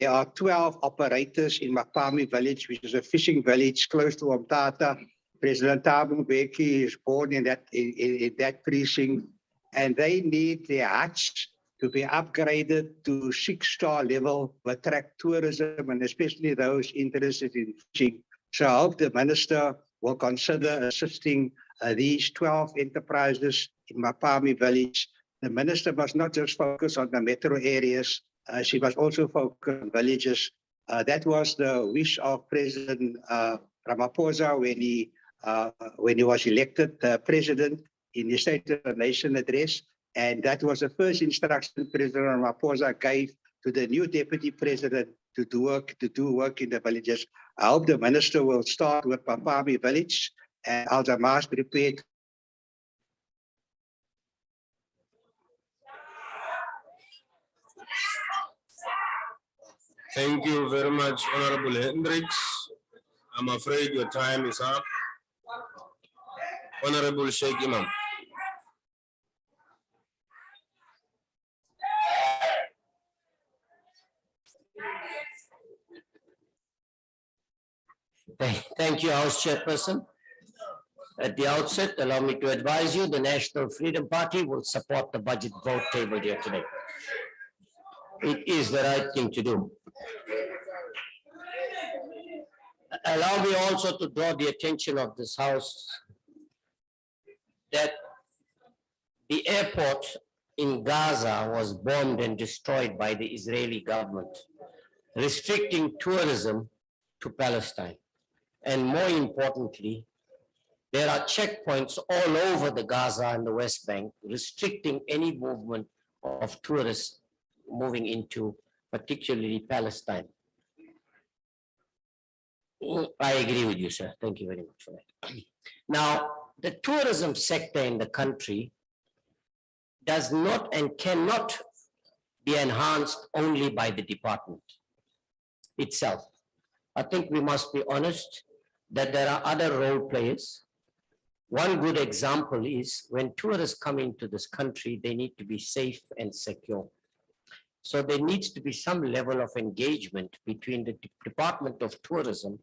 There are 12 operators in Mapami Village, which is a fishing village close to Umtata. President Thabo Mbeki is born in that precinct, and they need their huts to be upgraded to 6-star level to attract tourism, and especially those interested in fishing. So I hope the Minister will consider assisting these 12 enterprises in Mapami Village. The Minister must not just focus on the metro areas, she must also focus on villages. That was the wish of President Ramaphosa when he was elected president in the State of the Nation address. And that was the first instruction President Ramaphosa gave to the new Deputy President to do work in the villages. I hope the Minister will start with Mapami Village, and Al-Jamaa is prepared. Thank you very much, Honorable Hendricks. I'm afraid your time is up. Honorable Sheikh Imam. Thank you, House Chairperson. At the outset, allow me to advise you, the National Freedom Party will support the budget vote tabled here today. It is the right thing to do. Allow me also to draw the attention of this House that the airport in Gaza was bombed and destroyed by the Israeli government, restricting tourism to Palestine. And more importantly, there are checkpoints all over the Gaza and the West Bank restricting any movement of tourists moving into particularly Palestine. I agree with you, sir. Thank you very much for that. Now, the tourism sector in the country does not and cannot be enhanced only by the department itself. I think we must be honest that there are other role players. One good example is when tourists come into this country, they need to be safe and secure. So there needs to be some level of engagement between the Department of Tourism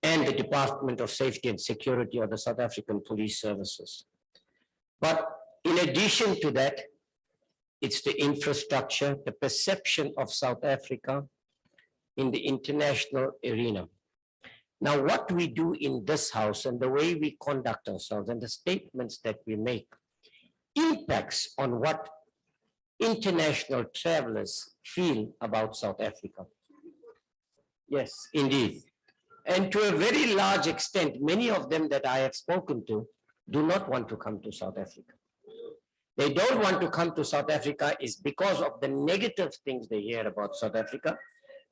and the Department of Safety and Security or the South African Police Services. But in addition to that, it's the infrastructure, the perception of South Africa in the international arena. Now, what we do in this House and the way we conduct ourselves and the statements that we make impacts on what international travelers feel about South Africa. Yes, indeed. And to a very large extent, many of them that I have spoken to do not want to come to South Africa. They don't want to come to South Africa is because of the negative things they hear about South Africa,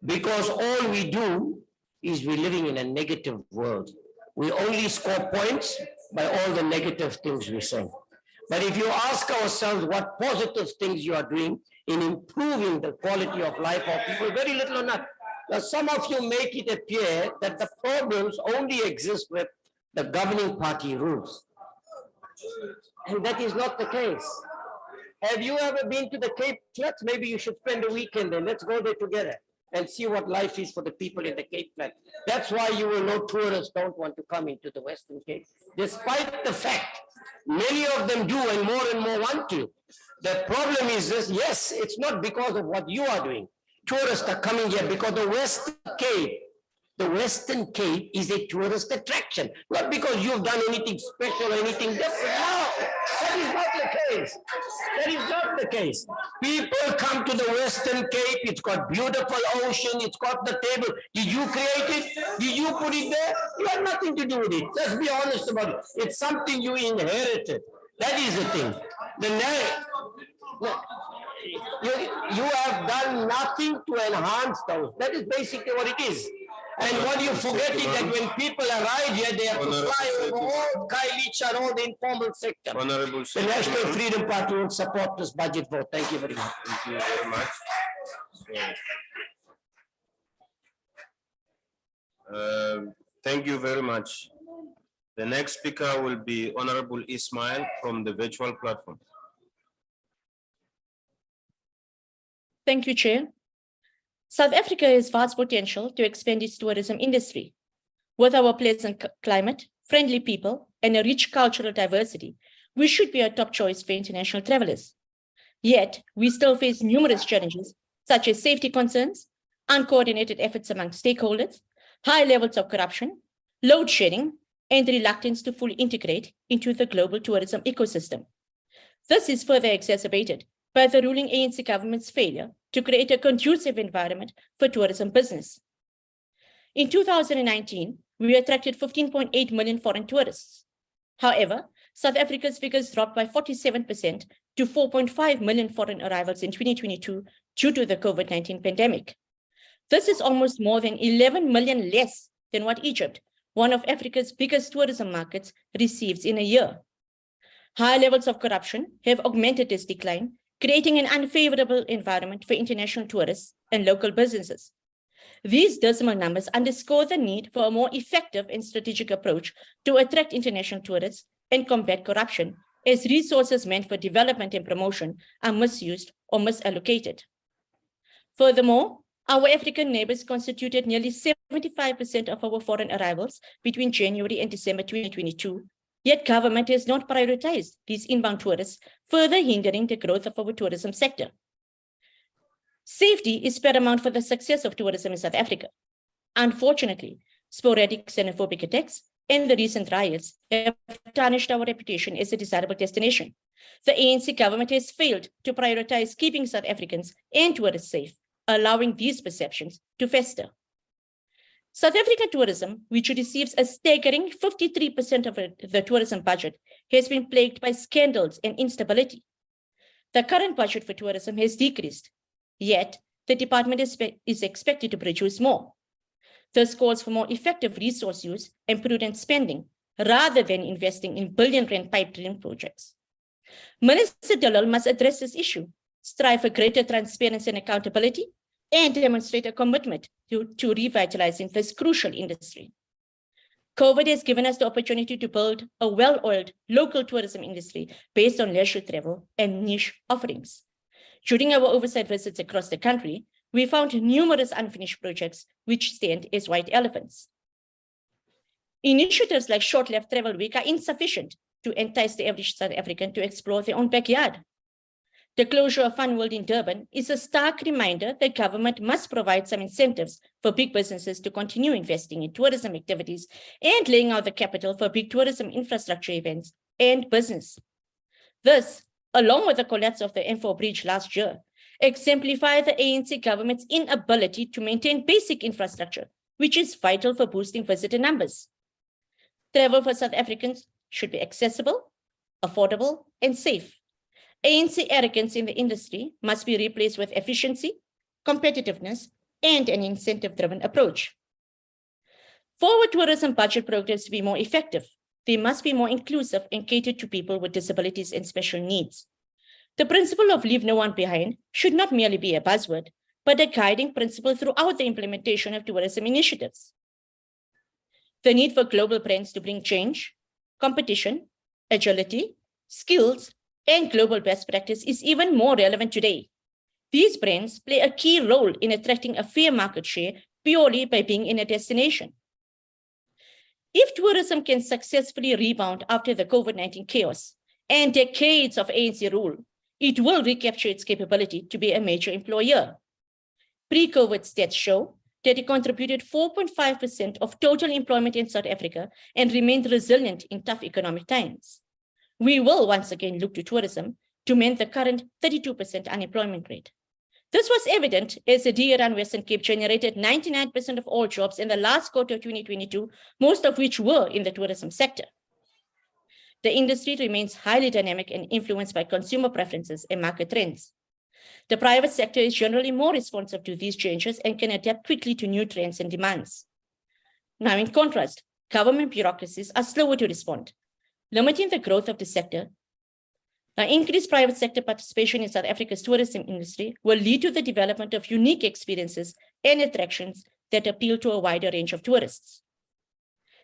because all we do is we're living in a negative world. We only score points by all the negative things we say. But if you ask ourselves what positive things you are doing in improving the quality of life of people, very little or not. Now, some of you make it appear that the problems only exist with the governing party rules. And that is not the case. Have you ever been to the Cape Flats? Maybe you should spend a weekend there. Let's go there together and see what life is for the people in the Cape Flats. That's why you will know tourists don't want to come into the Western Cape, despite the fact many of them do and more want to. The problem is this, yes, it's not because of what you are doing. Tourists are coming here because the Western Cape is a tourist attraction, not because you've done anything special or anything different. No, that is not the case. That is not the case. People come to the Western Cape, it's got beautiful ocean, it's got the table. Did you create it? Did you put it there? You had nothing to do with it. Let's be honest about it. It's something you inherited. That is the thing. You have done nothing to enhance those. That is basically what it is. And what you forget is that when people arrive here, they have to fly over all Kailicha and all the informal sector. The National Freedom Party will support this budget vote. Thank you very much. Thank you very much. Thank you very much. The next speaker will be Honorable Ismail from the virtual platform. Thank you, Chair. South Africa has vast potential to expand its tourism industry. With our pleasant climate, friendly people, and a rich cultural diversity, we should be a top choice for international travelers. Yet, we still face numerous challenges, such as safety concerns, uncoordinated efforts among stakeholders, high levels of corruption, load shedding, and reluctance to fully integrate into the global tourism ecosystem. This is further exacerbated by the ruling ANC government's failure to create a conducive environment for tourism business. In 2019, we attracted 15.8 million foreign tourists. However, South Africa's figures dropped by 47% to 4.5 million foreign arrivals in 2022 due to the COVID-19 pandemic. This is almost more than 11 million less than what Egypt, one of Africa's biggest tourism markets, receives in a year. High levels of corruption have augmented this decline, creating an unfavorable environment for international tourists and local businesses. These dismal numbers underscore the need for a more effective and strategic approach to attract international tourists and combat corruption, as resources meant for development and promotion are misused or misallocated. Furthermore, Our African neighbors constituted nearly 75% of our foreign arrivals between January and December 2022, yet government has not prioritized these inbound tourists, further hindering the growth of our tourism sector. Safety is paramount for the success of tourism in South Africa. Unfortunately, sporadic xenophobic attacks and the recent riots have tarnished our reputation as a desirable destination. The ANC government has failed to prioritize keeping South Africans and tourists safe, allowing these perceptions to fester. South African tourism, which receives a staggering 53% of the tourism budget, has been plagued by scandals and instability. The current budget for tourism has decreased, yet the department is expected to produce more. This calls for more effective resource use and prudent spending, rather than investing in billion-rand pipe dream projects. Minister Dillon must address this issue, strive for greater transparency and accountability, and demonstrate a commitment to revitalizing this crucial industry. COVID has given us the opportunity to build a well-oiled local tourism industry based on leisure travel and niche offerings. During our oversight visits across the country, we found numerous unfinished projects which stand as white elephants. Initiatives like Short Left Travel Week are insufficient to entice the average South African to explore their own backyard. The closure of Fun World in Durban is a stark reminder that government must provide some incentives for big businesses to continue investing in tourism activities and laying out the capital for big tourism infrastructure events and business. This, along with the collapse of the M4 bridge last year, exemplify the ANC government's inability to maintain basic infrastructure, which is vital for boosting visitor numbers. Travel for South Africans should be accessible, affordable, and safe. ANC arrogance in the industry must be replaced with efficiency, competitiveness, and an incentive-driven approach. For our tourism budget programs to be more effective, they must be more inclusive and cater to people with disabilities and special needs. The principle of leave no one behind should not merely be a buzzword, but a guiding principle throughout the implementation of tourism initiatives. The need for global brands to bring change, competition, agility, skills, and global best practice is even more relevant today. These brands play a key role in attracting a fair market share purely by being in a destination. If tourism can successfully rebound after the COVID-19 chaos and decades of ANC rule, it will recapture its capability to be a major employer. Pre-COVID stats show that it contributed 4.5% of total employment in South Africa and remained resilient in tough economic times. We will once again look to tourism to mend the current 32% unemployment rate. This was evident as the DRN Western Cape generated 99% of all jobs in the last quarter of 2022, most of which were in the tourism sector. The industry remains highly dynamic and influenced by consumer preferences and market trends. The private sector is generally more responsive to these changes and can adapt quickly to new trends and demands. Now, in contrast, government bureaucracies are slower to respond, limiting the growth of the sector. Now, increased private sector participation in South Africa's tourism industry will lead to the development of unique experiences and attractions that appeal to a wider range of tourists.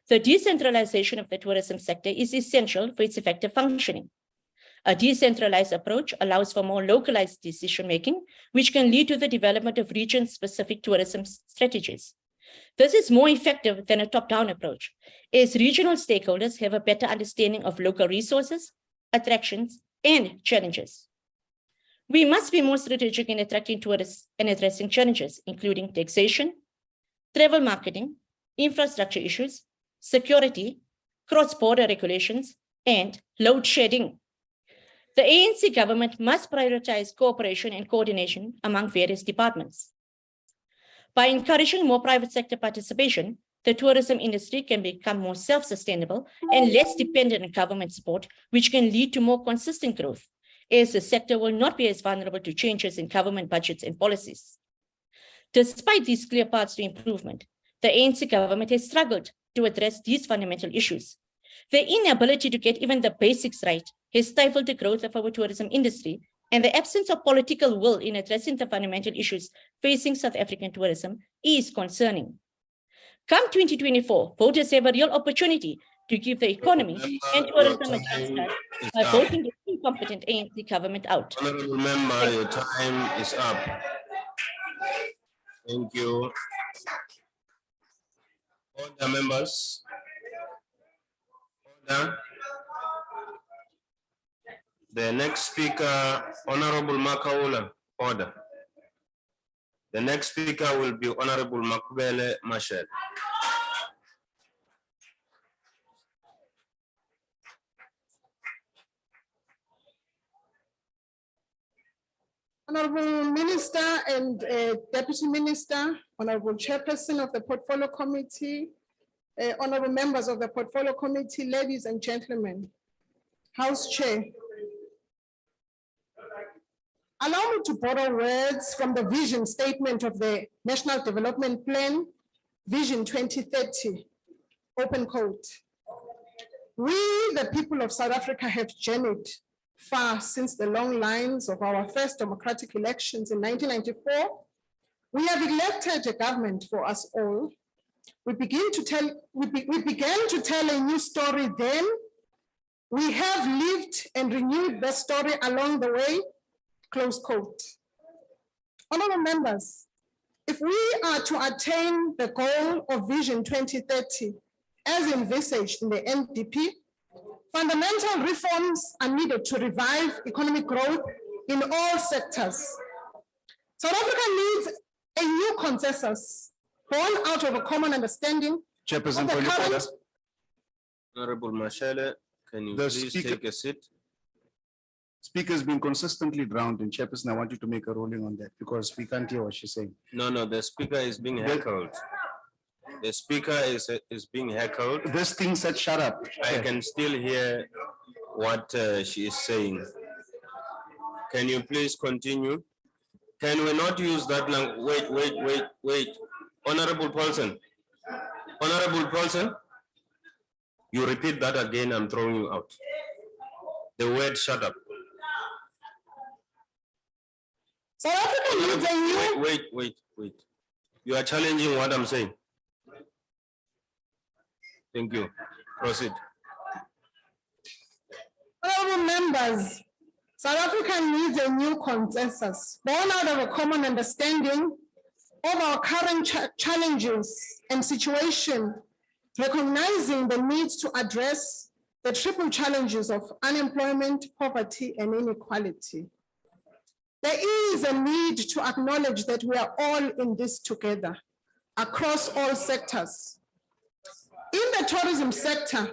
The decentralization of the tourism sector is essential for its effective functioning. A decentralized approach allows for more localized decision-making, which can lead to the development of region-specific tourism strategies. This is more effective than a top-down approach, as regional stakeholders have a better understanding of local resources, attractions, and challenges. We must be more strategic in attracting tourists and addressing challenges, including taxation, travel marketing, infrastructure issues, security, cross-border regulations, and load shedding. The ANC government must prioritize cooperation and coordination among various departments. By encouraging more private sector participation, the tourism industry can become more self-sustainable and less dependent on government support, which can lead to more consistent growth, as the sector will not be as vulnerable to changes in government budgets and policies. Despite these clear paths to improvement, the ANC government has struggled to address these fundamental issues. The inability to get even the basics right has stifled the growth of our tourism industry, and the absence of political will in addressing the fundamental issues facing South African tourism is concerning. Come 2024, voters have a real opportunity to give the economy and tourism a jump start by voting the incompetent ANC government out. Honorable member, your time is up. Thank you. Order, members. Order. The next speaker, Honorable Makaula, order. The next speaker will be Honorable Makubele Mashel. Honorable Minister and Deputy Minister, Honorable Chairperson of the Portfolio Committee, Honorable members of the Portfolio Committee, ladies and gentlemen, House Chair. Allow me to borrow words from the vision statement of the National Development Plan, Vision 2030, open quote. We, the people of South Africa, have journeyed far since the long lines of our first democratic elections in 1994. We have elected a government for us all. We began to tell a new story then. We have lived and renewed the story along the way, close quote. Honorable members, if we are to attain the goal of Vision 2030, as envisaged in the NDP, fundamental reforms are needed to revive economic growth in all sectors. South Africa needs a new consensus born out of a common understanding. Chairperson, of the current. Honorable Mashele, can you The please speaker- take a seat? Speaker has been consistently drowned, and Chairperson, I want you to make a ruling on that because we can't hear what she's saying. No, the speaker is being heckled. The speaker is being heckled. This thing said, shut up. I can still hear what she is saying. Can you please continue? Can we not use that language? Wait. Honorable Paulson. Honorable Paulson, you repeat that again, I'm throwing you out. The word shut up. South Africa needs a new. Wait. You are challenging what I'm saying. Thank you. Proceed. Honorable members, South Africa needs a new consensus born out of a common understanding of our current challenges and situation, recognizing the needs to address the triple challenges of unemployment, poverty, and inequality. There is a need to acknowledge that we are all in this together across all sectors. In the tourism sector,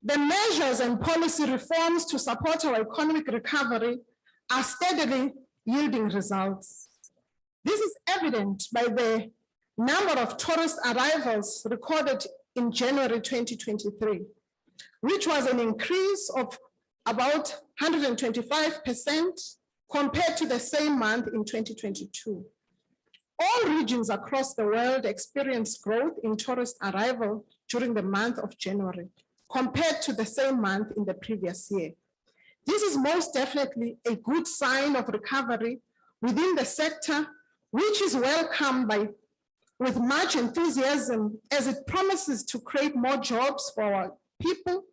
the measures and policy reforms to support our economic recovery are steadily yielding results. This is evident by the number of tourist arrivals recorded in January 2023, which was an increase of about 125% compared to the same month in 2022. All regions across the world experienced growth in tourist arrival during the month of January, compared to the same month in the previous year. This is most definitely a good sign of recovery within the sector, which is welcomed with much enthusiasm as it promises to create more jobs for our people,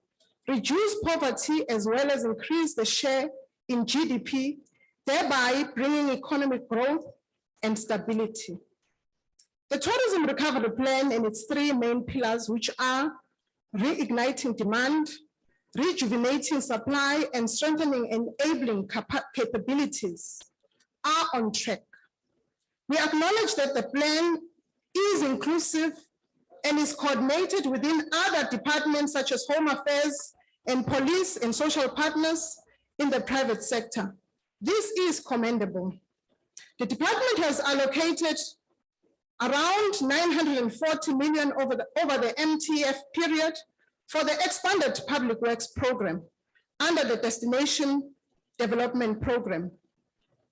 reduce poverty, as well as increase the share in GDP, thereby bringing economic growth and stability. The Tourism Recovery Plan and its three main pillars, which are reigniting demand, rejuvenating supply, and strengthening enabling capabilities, are on track. We acknowledge that the plan is inclusive and is coordinated within other departments such as Home Affairs and police and social partners in the private sector. This is commendable. The department has allocated around 940 million over the MTF period for the expanded public works program under the Destination Development Program.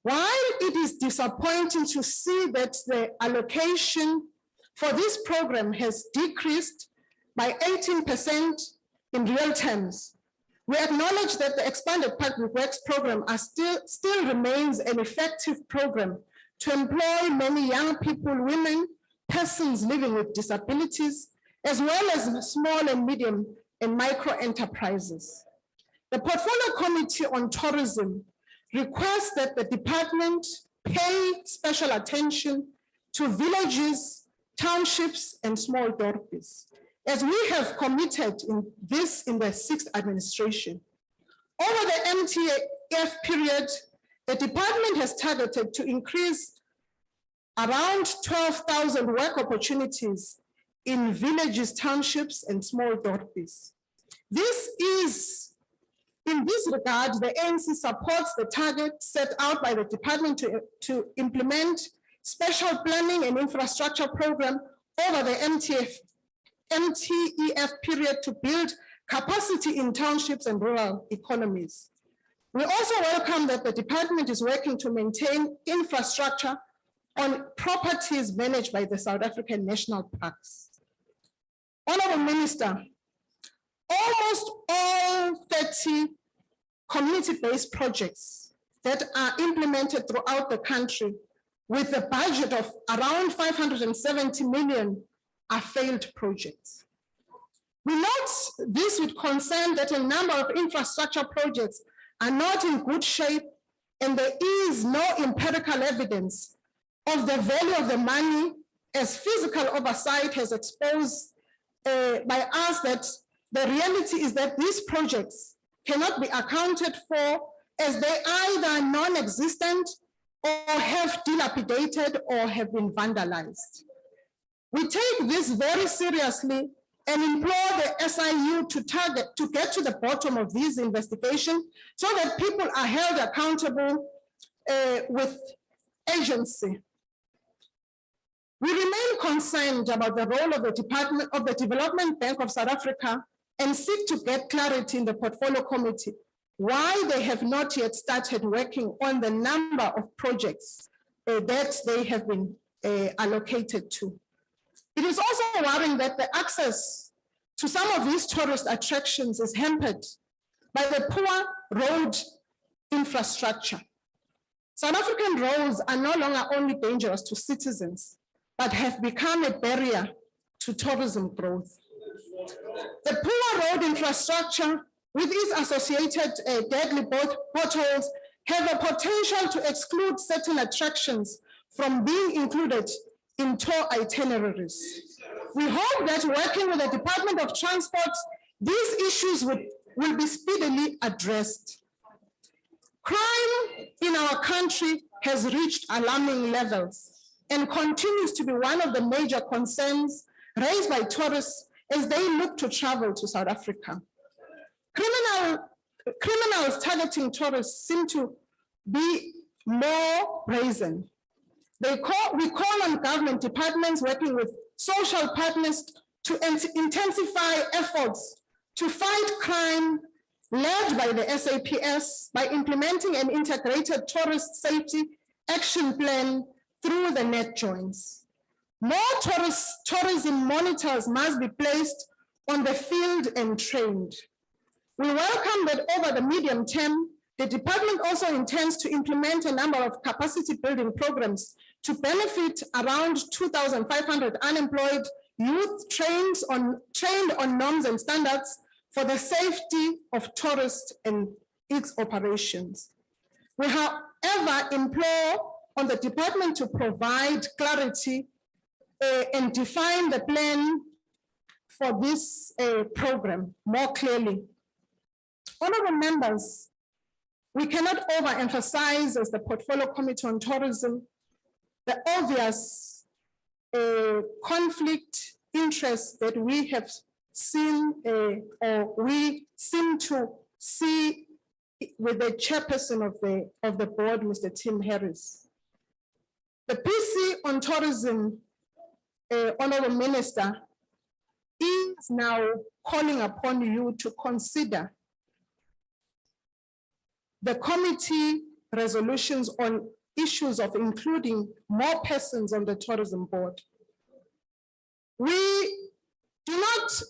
While it is disappointing to see that the allocation for this program has decreased by 18% in real terms, we acknowledge that the expanded public works program still remains an effective program to employ many young people, women, persons living with disabilities, as well as small and medium and micro enterprises. The Portfolio Committee on Tourism requests that the department pay special attention to villages, townships, and small dorpies, as we have committed in the 6th administration. Over the MTF period, the department has targeted to increase around 12,000 work opportunities in villages, townships, and small dorpies. In this regard, the ANC supports the target set out by the department to implement special planning and infrastructure program over the MTEF period to build capacity in townships and rural economies. We also welcome that the department is working to maintain infrastructure on properties managed by the South African National Parks. Honorable Minister, almost all 30 community-based projects that are implemented throughout the country with a budget of around 570 million are failed projects. We note this with concern that a number of infrastructure projects are not in good shape, and there is no empirical evidence of the value of the money, as physical oversight has exposed by us that the reality is that these projects cannot be accounted for, as they either non-existent or have dilapidated or have been vandalized. We take this very seriously and implore the SIU to get to the bottom of these investigations so that people are held accountable with agency. We remain concerned about the role of the Development Bank of South Africa and seek to get clarity in the portfolio committee why they have not yet started working on the number of projects that they have been allocated to. It is also worrying that the access to some of these tourist attractions is hampered by the poor road infrastructure. South African roads are no longer only dangerous to citizens, but have become a barrier to tourism growth. The poor road infrastructure with its associated deadly potholes have a potential to exclude certain attractions from being included in tour itineraries. We hope that working with the Department of Transport, these issues will be speedily addressed. Crime in our country has reached alarming levels and continues to be one of the major concerns raised by tourists as they look to travel to South Africa. Criminals targeting tourists seem to be more brazen. We call on government departments working with social partners to intensify efforts to fight crime led by the SAPS by implementing an integrated tourist safety action plan through the net joints. More tourism monitors must be placed on the field and trained. We welcome that over the medium term, the department also intends to implement a number of capacity building programs to benefit around 2,500 unemployed youth trained on norms and standards for the safety of tourists and its operations. We, however, implore on the department to provide clarity and define the plan for this program more clearly. Honorable members, we cannot overemphasize as the Portfolio Committee on Tourism the obvious conflict interest that we have seen or we seem to see with the chairperson of the board, Mr. Tim Harris. The PC on tourism, Honorable Minister, is now calling upon you to consider the committee resolutions on issues of including more persons on the tourism board. We do not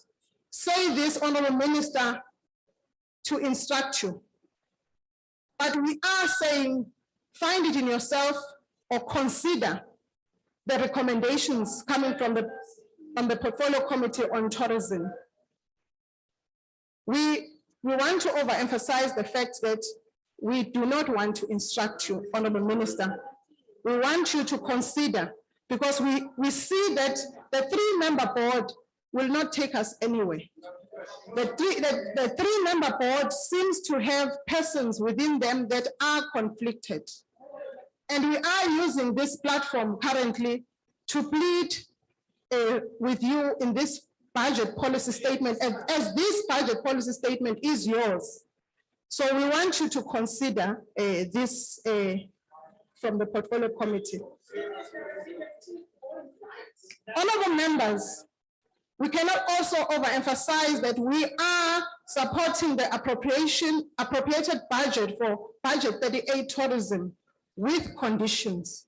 say this, Honorable Minister, to instruct you, but we are saying find it in yourself or consider the recommendations coming from the Portfolio Committee on Tourism. We want to overemphasize the fact that we do not want to instruct you, Honorable Minister. We want you to consider because we see that the three-member board will not take us anywhere. The three-member board seems to have persons within them that are conflicted. And we are using this platform currently to plead with you in this budget policy statement, as this budget policy statement is yours. So we want you to consider this from the portfolio committee. Honorable members, we cannot also overemphasize that we are supporting the appropriated budget for budget 38 tourism with conditions.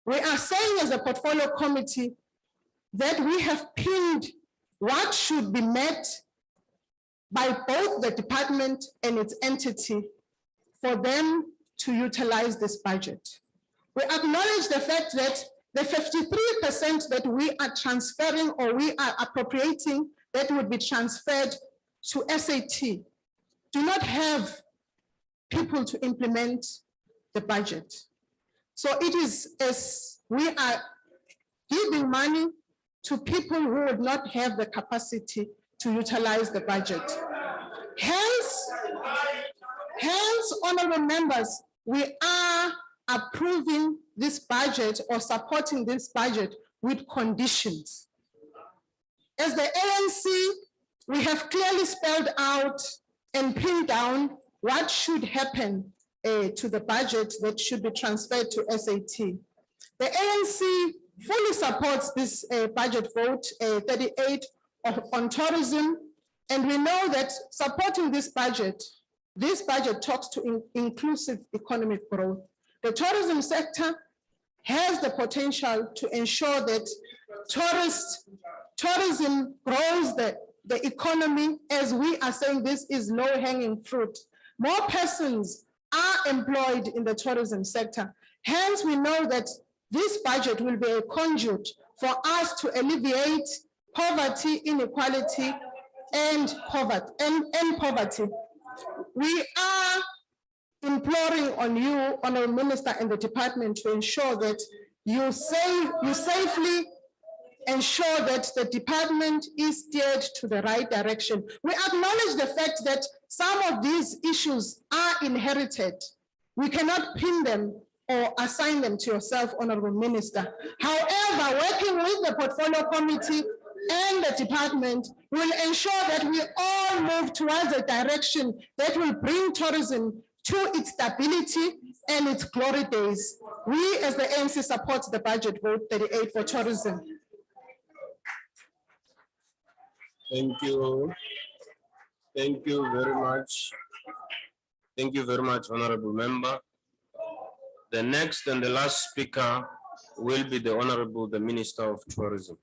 We are saying as a portfolio committee that we have pinned what should be met by both the department and its entity for them to utilize this budget. We acknowledge the fact that the 53% that we are transferring or we are appropriating that would be transferred to SAT do not have people to implement the budget. So it is as we are giving money to people who would not have the capacity to utilize the budget. Hence, honorable members, we are approving this budget or supporting this budget with conditions. As the ANC, we have clearly spelled out and pinned down what should happen to the budget that should be transferred to SAT. The ANC fully supports this budget vote 38 on tourism, and we know that supporting this budget talks to inclusive economic growth. The tourism sector has the potential to ensure that tourism grows the economy, as we are saying this is low-hanging fruit. More persons are employed in the tourism sector. Hence, we know that this budget will be a conduit for us to alleviate poverty, inequality, and poverty. We are imploring on you, Honorable Minister, and the department to ensure that you safely ensure that the department is steered to the right direction. We acknowledge the fact that some of these issues are inherited. We cannot pin them or assign them to yourself, Honorable Minister. However, working with the portfolio committee and the department will ensure that we all move towards a direction that will bring tourism to its stability and its glory days. We as the ANC support the budget vote 38 for tourism. Thank you. Thank you very much. Thank you very much, Honorable Member. The next and the last speaker will be the Honorable, the Minister of Tourism.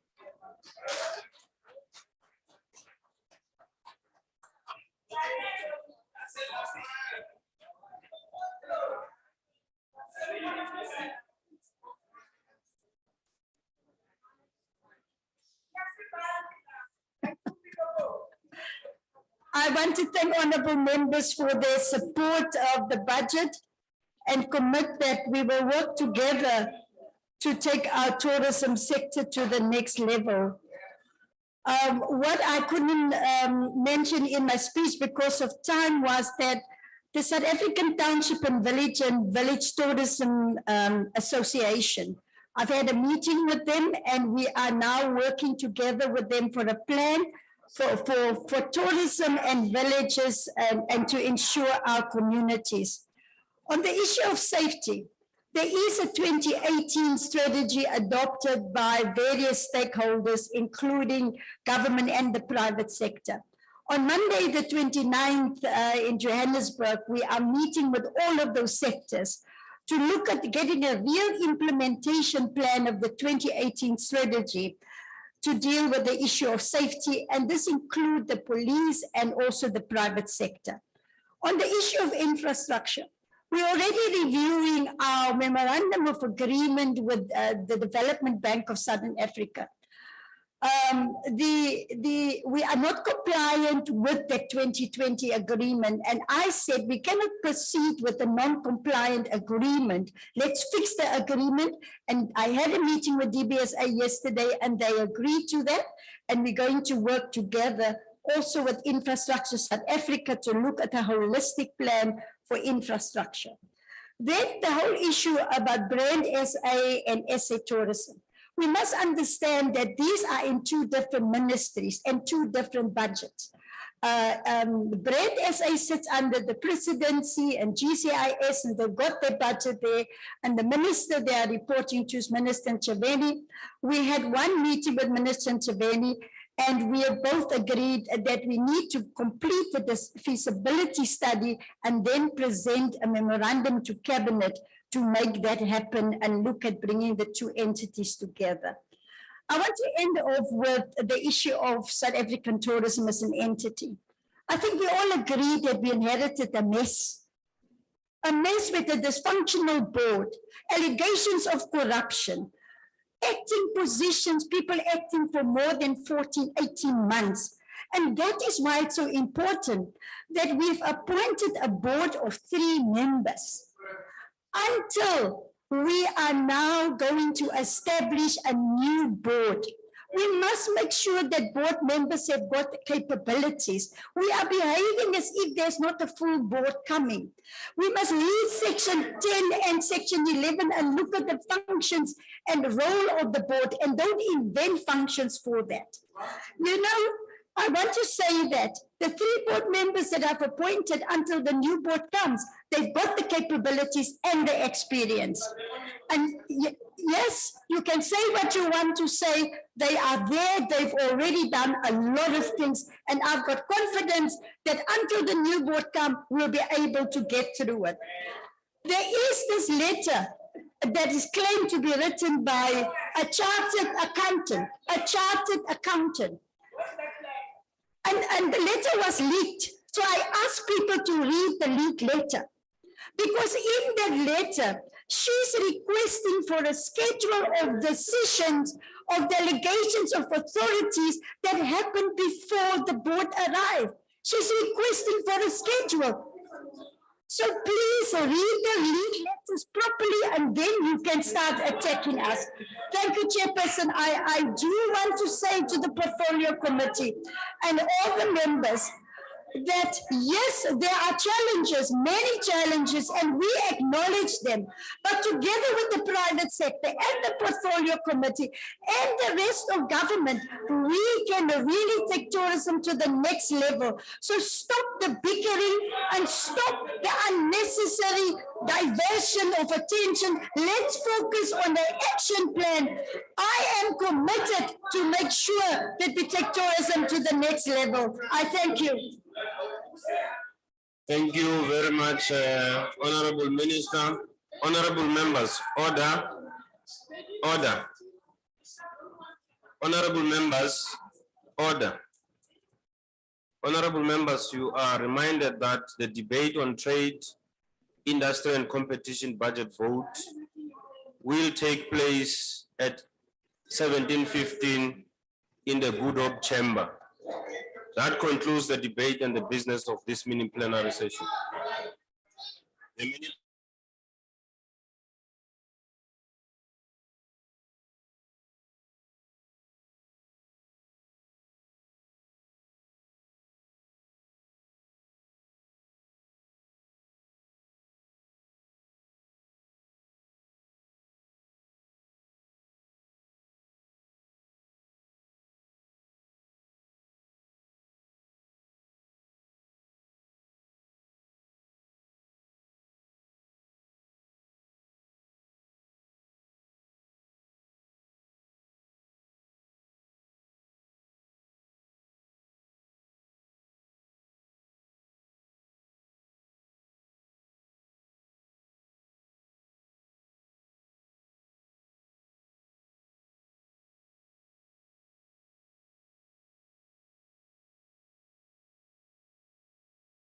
I want to thank honorable members for their support of the budget and commit that we will work together to take our tourism sector to the next level. What I couldn't mention in my speech because of time was that the South African Township and Village Tourism Association, I've had a meeting with them and we are now working together with them for a plan for tourism and villages and to ensure our communities. On the issue of safety, there is a 2018 strategy adopted by various stakeholders, including government and the private sector. On Monday, the 29th in Johannesburg, we are meeting with all of those sectors to look at getting a real implementation plan of the 2018 strategy to deal with the issue of safety, and this includes the police and also the private sector. On the issue of infrastructure, we're already reviewing our memorandum of agreement with the Development Bank of Southern Africa. we are not compliant with the 2020 agreement. And I said, we cannot proceed with a non-compliant agreement. Let's fix the agreement. And I had a meeting with DBSA yesterday and they agreed to that. And we're going to work together also with Infrastructure South Africa to look at a holistic plan for infrastructure. Then the whole issue about Brand SA and SA Tourism. We must understand that these are in two different ministries and two different budgets. Brand SA sits under the presidency and GCIS, and they've got their budget there. And the minister they are reporting to is Minister Ntshavheni. We had one meeting with Minister Ntshavheni, and we have both agreed that we need to complete the feasibility study and then present a memorandum to cabinet to make that happen and look at bringing the two entities together. I want to end off with the issue of South African tourism as an entity. I think we all agree that we inherited a mess with a dysfunctional board, allegations of corruption, acting positions, people acting for more than 14, 18 months. And that is why it's so important that we've appointed a board of 3 members. Until we are now going to establish a new board, we must make sure that board members have got the capabilities. We are behaving as if there's not a full board coming. We must read section 10 and section 11 and look at the functions and role of the board and don't invent functions for that. You know, I want to say that the 3 board members that I've appointed until the new board comes, they've got the capabilities and the experience. And yes, you can say what you want to say. They are there. They've already done a lot of things. And I've got confidence that until the new board comes, we'll be able to get through it. There is this letter that is claimed to be written by a chartered accountant. And the letter was leaked. So I asked people to read the leaked letter. Because in that letter, she's requesting for a schedule of decisions of delegations of authorities that happened before the board arrived. She's requesting for a schedule. So please read the leaked letters properly and then you can start attacking us. Thank you, Chairperson. I do want to say to the Portfolio Committee and all the members that yes, there are challenges, many challenges, and we acknowledge them. But together with the private sector and the Portfolio Committee and the rest of government, we can really take tourism to the next level. So stop the bickering and stop the unnecessary diversion of attention. Let's focus on the action plan. I am committed to make sure that we take tourism to the next level. I thank you. Thank you very much, Honorable Minister. Honorable members, order. Order. Honorable members, order. Honorable members, you are reminded that the debate on trade, industry and competition budget vote will take place at 17:15 in the Good Hope Chamber. That concludes the debate and the business of this mini plenary session. The